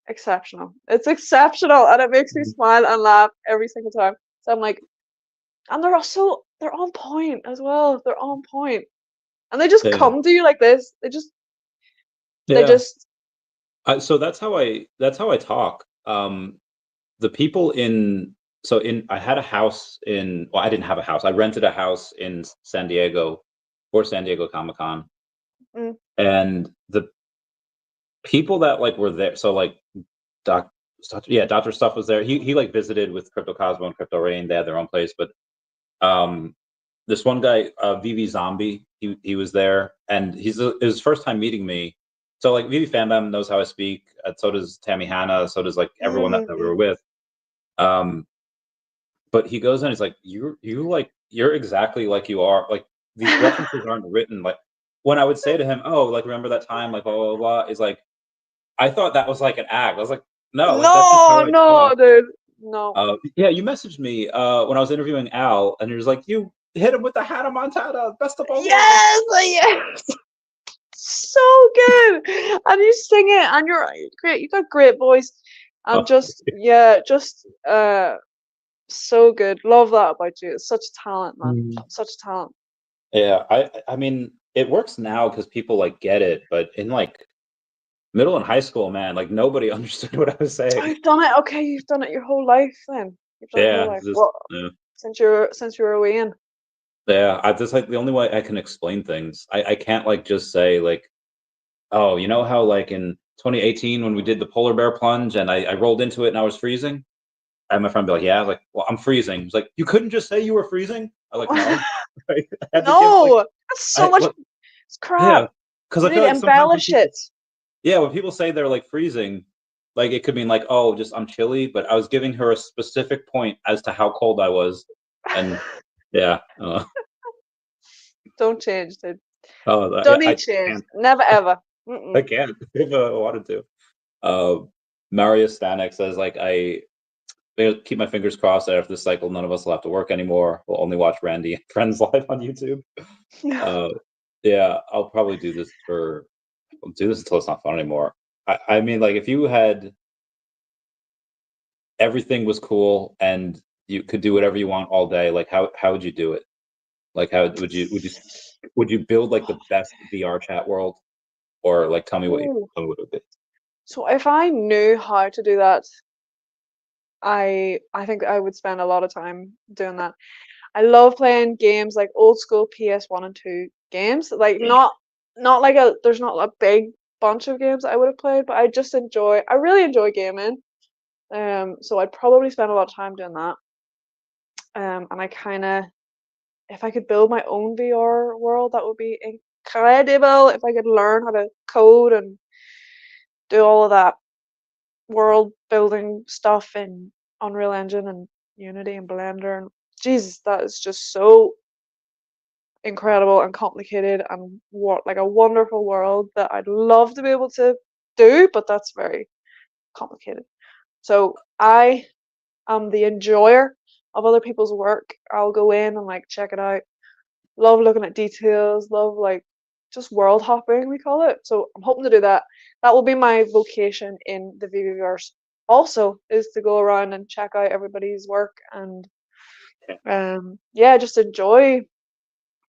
exceptional. It's exceptional, and it makes me smile and laugh every single time. So I'm like, and they're on point as well. They're on point, and they just Yeah. come to you like this. They Yeah. just So that's how I talk. The people in so in I had a house in well, I didn't have a house. I rented a house in San Diego for San Diego Comic Con, mm, and the people that like were there. So like Doc, yeah, Doctor Stuff was there. He like visited with Crypto Cosmo and Crypto Rain. They had their own place, but um, this one guy, VeVe Zombie, he was there, and it was his first time meeting me. So like VeVe Fambam knows how I speak. So does Tammy Hanna. So does like everyone that we mm, were with. Um, but he goes in, he's like, you're exactly like you are. Like these references aren't written. Like when I would say to him, oh, like remember that time, like blah blah blah. He's like, I thought that was like an act. I was like, no, like that's just how no, I no, talk. dude, no. Yeah, you messaged me when I was interviewing Al, and he was like, you hit him with the Hannah Montana, best of both worlds. Yes, yes, so good, and you sing it, and you're great. You got great voice, and Oh, just yeah, just so good. Love that about you. It's such talent, man. mm. Such talent. Yeah, I mean, it works now because people like get it, but in like middle and high school, man, like nobody understood what I was Oh, saying. you've done it. Okay, you've done it your whole life. Then you've done it your whole Yeah, life. it's just What since you were away in. yeah. I just like the only way I can explain things. I can't like just say like Oh, you know how like in 2018 when we did the polar bear plunge and I rolled into it and I was freezing? I had my friend be like, "Yeah." I was like, "Well, I'm freezing." He's like, "You couldn't just say you were freezing?" I was like, "No." I had to give like No, that's so much what? crap. Yeah, because You I need feel to like sometimes when embellish people it. yeah, when people say they're like freezing, like it could mean like, "Oh, just I'm chilly," but I was giving her a specific point as to how cold I was, and yeah, Don't change, dude. yeah, Don't need I change. can't, Never ever. I Mm-mm. can't if I wanted to. Uh, Marius Stanek says like I keep my fingers crossed that after this cycle, none of us will have to work anymore. We'll only watch Randy and Friends live on YouTube. Uh, yeah, I'll probably do this I'll do this until it's not fun anymore. I mean, like if you had everything was cool and you could do whatever you want all day, like how would you do it? Like how would you build like the best VR chat world, or like Ooh. tell me what it would be? So if I knew how to do that, I think I would spend a lot of time doing that. I love playing games like old school PS1 and 2 games. Like not like there's not a big bunch of games I would have played, but I really enjoy gaming. So I'd probably spend a lot of time doing that. And I kind of if I could build my own VR world, that would be incredible. If I could learn how to code and do all of that world building stuff in Unreal Engine and Unity and Blender and Jesus, that is just so incredible and complicated and what like a wonderful world that I'd love to be able to do, but that's very complicated. So I am the enjoyer of other people's work. I'll go in and like check it out. Love looking at details, love like just world hopping, we call it. So I'm hoping to do that. That will be my vocation in the VeVeverse. Also, is to go around and check out everybody's work and yeah, just enjoy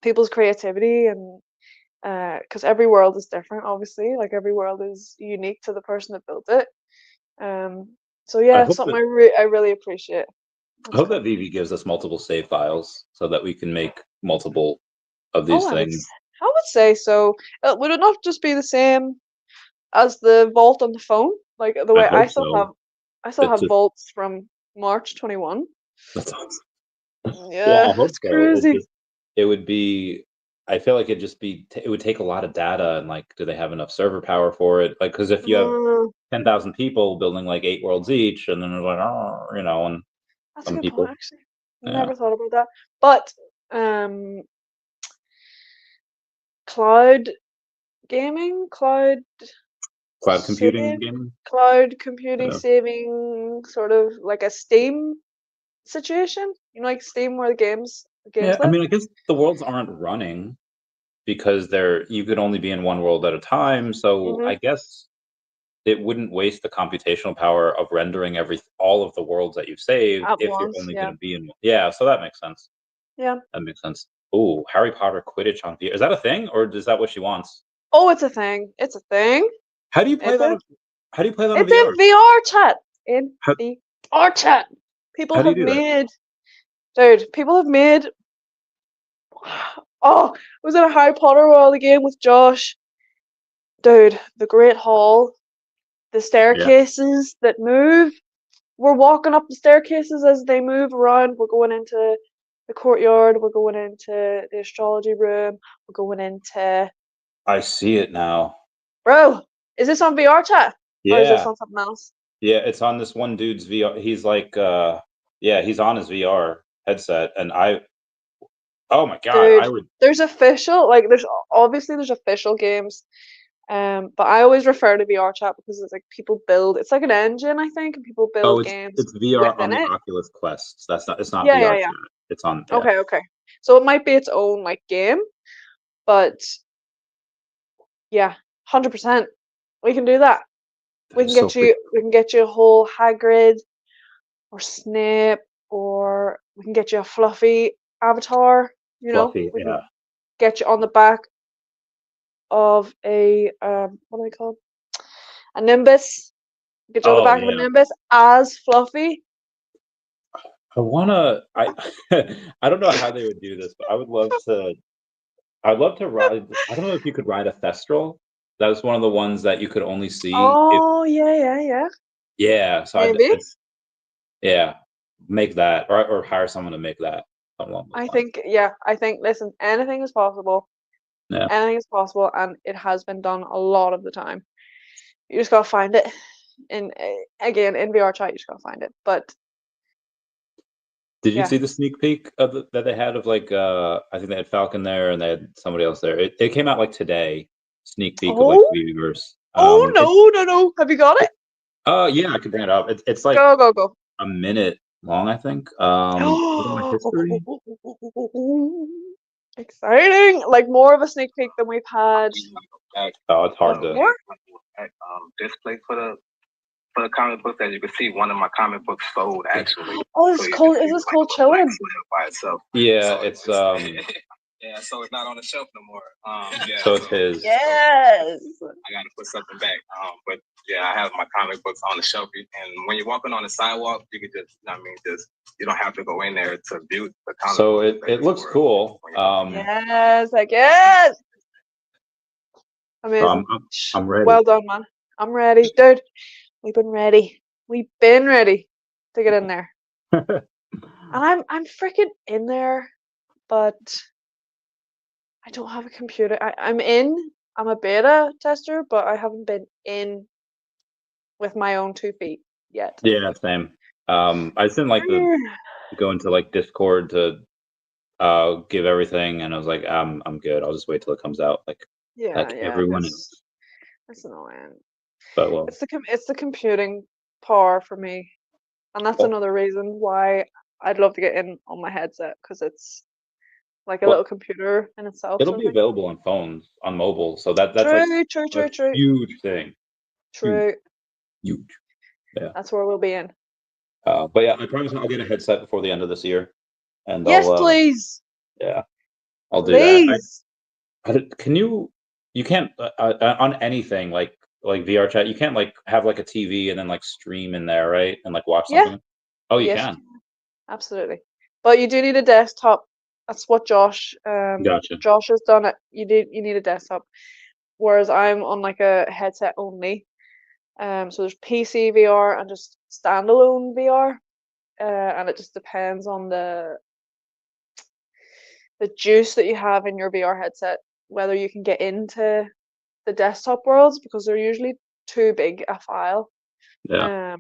people's creativity and because every world is different, obviously. Like every world is unique to the person that built it. So I yeah, hope something that I really appreciate. I That's hope that cool. VV gives us multiple save files so that we can make multiple of Oh, these things. I would say so. Would it not just be the same as the vault on the phone? Like the I way hope so. I still It's have just vaults from March 21. that's awesome. Yeah, I Yeah, hope it's so. crazy. It would be. I feel like it would take a lot of data and like, do they have enough server power for it? Like, because if you have Uh, 10,000 people building like 8 worlds each, and then they're like, oh, and that's a some good point, people, actually. yeah, Never thought about that. But um, cloud gaming, cloud computing save, gaming. cloud computing Yeah, saving, sort of like a Steam situation. You know, like Steam where the games yeah. I live. mean, I guess the worlds aren't running because you could only be in one world at a time. So Hmm. I guess it wouldn't waste the computational power of rendering all of the worlds that you've saved At if you're once. only going Yeah, to be in one. Yeah, so that makes sense. yeah. That makes sense. Oh, Harry Potter Quidditch on VR. Is that a thing, or is that what she wants? Oh, it's a thing. It's a thing. How do you play It's that? a How do you play that on it's VR? in VR chat. In How, VR chat. People how do you have do that? made, dude. People have made. Oh, I was in a Harry Potter world again with Josh. Dude, the Great Hall, the Yeah, staircases that move. We're walking up the staircases as they move around. We're going into the courtyard. We're going into the astrology room. We're going into. I see it now. Bro, is this on VR chat or is this Yeah, on something else? yeah. It's on this one dude's VR. He's like, yeah, he's on his VR headset, and oh my god, Dude, I would. there's official, like, there's official games. But I always refer to VR chat because it's like people build. It's like an engine, I think, and people Oh, build it's games it's VR on within the it. Oculus Quest. That's not. It's not Yeah, yeah, VR yeah. chat. It's on. Yeah. Okay, okay. So it might be its own like game, but yeah, 100%. We can do that. That is so freaking We can get you a whole Hagrid or Snape, or we can get you a fluffy avatar. fluffy. We can Yeah. get you on the back of a what are they called? A Nimbus. Get you on the Oh back of a yeah. Nimbus as Fluffy. I wanna. I I don't know how they would do this, but I would love to. I'd love to ride. I don't know if you could ride a Thestral, was one of the ones that you could only see if Oh yeah. yeah. So Maybe. it's yeah, make that or hire someone to make that along those I lines. think yeah. I think listen, anything is possible. Yeah. Anything is possible, and it has been done a lot of the time. You just gotta find it. In again in VR chat, you just gotta find it. But Did you yeah. see the sneak peek of that they had of like I think they had Falcon there and they had somebody else there. It came out like today. Sneak peek of like Oh, the Weaverse. oh no. Have you got it? Yeah, I can bring it up. It's like Go. a minute long, I think. Look at my history. Exciting! Like more of a sneak peek than we've had Oh, it's hard to. before. Display for the comic books, as you can see, one of my comic books sold actually. Oh, it's called. Is this called Chilling? By itself. Yeah, it's Yeah, so it's not on the shelf no more. Yeah. So it's his. Yes. I gotta put something back. But yeah, I have my comic books on the shelf, and when you're walking on the sidewalk, you can just, you don't have to go in there to view the comic. So it looks cool. Yes, like yes. Amazing. I'm ready. Well done, man. I'm ready, dude. We've been ready. We've been ready to get in there. And I'm freaking in there, but I don't have a computer. I'm a beta tester, but I haven't been in with my own 2 feet yet. Yeah, same. I just didn't like to go into like Discord to give everything, and I was like, I'm good. I'll just wait till it comes out. Like everyone else. That's annoying. But well, it's the computing power for me, and that's another reason why I'd love to get in on my headset, because it's like a little computer in itself. It'll be available on phones, on mobile, so that's true. a huge thing. True. Huge. Yeah. That's where we'll be in. But yeah, I promise I'll get a headset before the end of this year, and yes, I'll please. Yeah, I'll do please. that. Can you? You can't on anything like VR chat. You can't like have like a TV and then like stream in there, right? And like watch something. Oh, you can. Absolutely, but you do need a desktop. That's what Josh. Gotcha. Josh has done it. You need a desktop, whereas I'm on like a headset only. So there's PC VR and just standalone VR, and it just depends on the juice that you have in your VR headset, whether you can get into the desktop worlds, because they're usually too big a file. Yeah.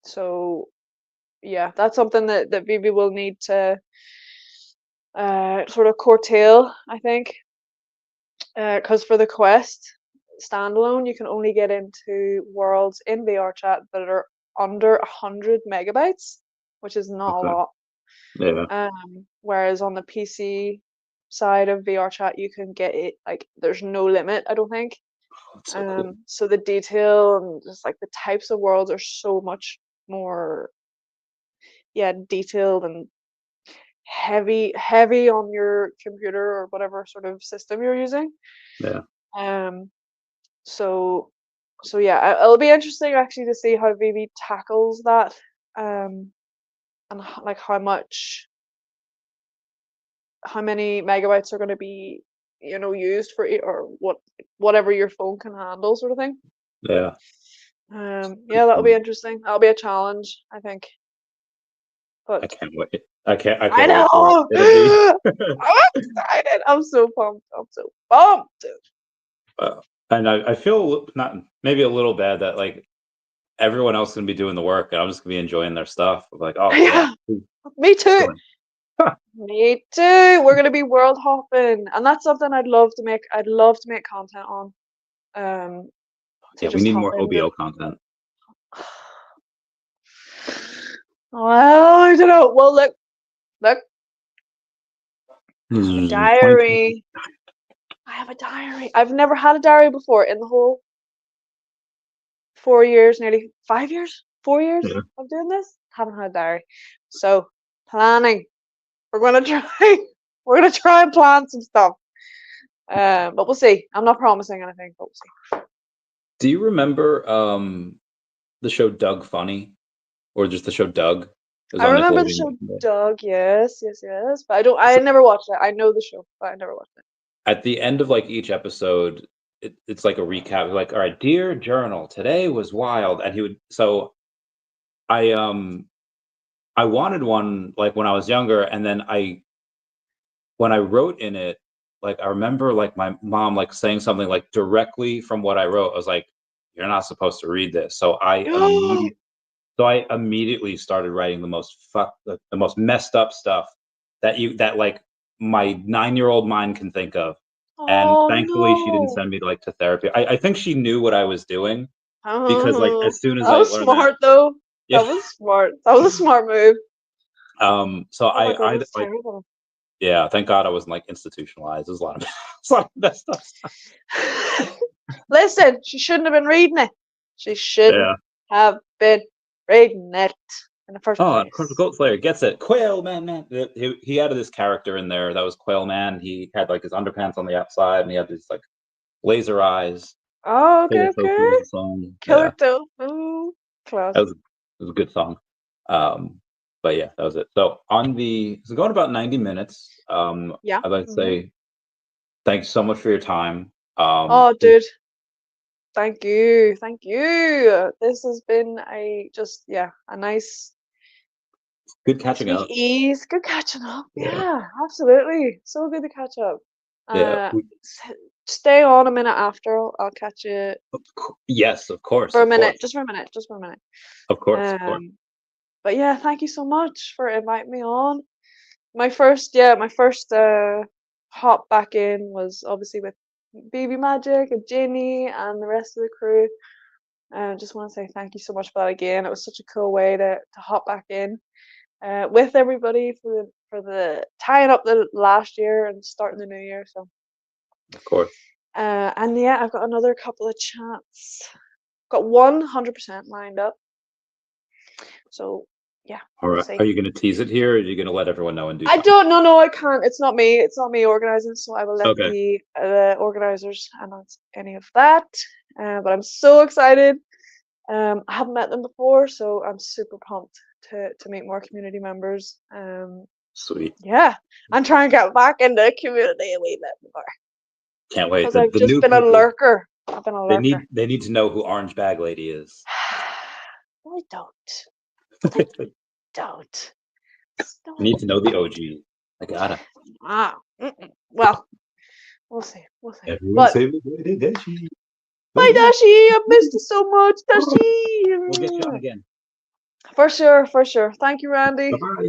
So yeah, that's something that VeVe will need to sort of curtail, I think, because for the Quest standalone, you can only get into worlds in VR chat that are under 100 megabytes, which is not a lot. Yeah. Whereas on the PC side of VR chat, you can get it like there's no limit, I don't think. So cool. So the detail and just like the types of worlds are so much more, detailed and heavy on your computer or whatever sort of system you're using. Yeah. So yeah, it'll be interesting actually to see how VeVe tackles that, and like how many megabytes are going to be used for it, or whatever your phone can handle, sort of thing. Yeah. That'll be interesting. That'll be a challenge, I think. But I can't wait. I can't I know. wait for it. I'm excited. I'm so pumped. And I feel not maybe a little bad that like everyone else is gonna be doing the work, and I'm just gonna be enjoying their stuff. I'm like, oh yeah. Me too. Me too. We're gonna be world hopping, and that's something I'd love to make. I'd love to make content on. Yeah, we need more OBO content. Well, I don't know. Well, look. A diary. I have a diary. I've never had a diary before in the whole 4 years, nearly 5 years, 4 years of doing this. Haven't had a diary. So planning. We're gonna try. We're gonna try and plan some stuff. But we'll see. I'm not promising anything, but we'll see. Do you remember the show Doug Funny, or just the show Doug? I remember the show Doug. Yes. But I never watched it. I know the show, but I never watched it. At the end of like each episode, it's like a recap, like, all right, dear journal, today was wild, and he would. So I wanted one like when I was younger, and then when I wrote in it, like I remember like my mom like saying something like directly from what I wrote. I was like, "You're not supposed to read this." So I immediately started writing the most messed up stuff that like my 9-year-old mind can think of. And Oh thankfully, she didn't no. send me like to therapy. I think she knew what I was doing because like Oh, as soon as that I was learned that, smart though. yeah. That was smart. That was a smart move. So Oh my god, I that's like, terrible. yeah. Thank God I wasn't like institutionalized. There's a lot of it's a lot of messed up stuff. Listen, she shouldn't have been reading it. She shouldn't Yeah. have been reading it in the first Oh, and place. Goat Slayer gets it. Quail Man. He added this character in there that was Quail Man. He had like his underpants on the outside, and he had these like laser eyes. Oh, okay, Killer Tofu okay. was the song. Killer Yeah, Tofu. that Classic. was it was a good song. But yeah, that was it. So going about 90 minutes. Yeah. I'd like to Mhm. say thanks so much for your time. Oh, dude. Thank you. Thank you. This has been a Good nice catching week up. ease. Good catching up. Yeah, Yeah, absolutely. So good to catch up. yeah. S- Stay on a minute after. I'll catch you Yes, of course, for a of minute. course, Just for a minute. Just for a minute. of course, of course. Um, but yeah, thank you so much for inviting me on. My first hop back in was obviously with Baby Magic and Ginny and the rest of the crew. I just want to say thank you so much for that again. It was such a cool way to hop back in with everybody for the tying up the last year and starting the new year. So Of course. and yeah, I've got another couple of chats. Got 100% lined up. So yeah, All we'll right. see. Are you going to tease it here, or are you going to let everyone know in due I time? don't know. No, I can't. It's not me. It's not me organizing. So I will let Okay. the organizers announce any of that. But I'm so excited. I haven't met them before, so I'm super pumped to meet more community members. Sweet. Yeah, and try and get back in the community a wee bit more Can't wait. because I've The just new been a people, lurker. I've been a lurker. they need to know who Orange Bag Lady is. No, I don't. I They don't. No, I need to know the OG. I gotta. Well, we'll see. We'll see. Everyone But say Dashi. bye, Dashi. I've missed you so much, We'll get you on Dashi. again. For sure, for sure. Thank you, Randy. Bye-bye. Thank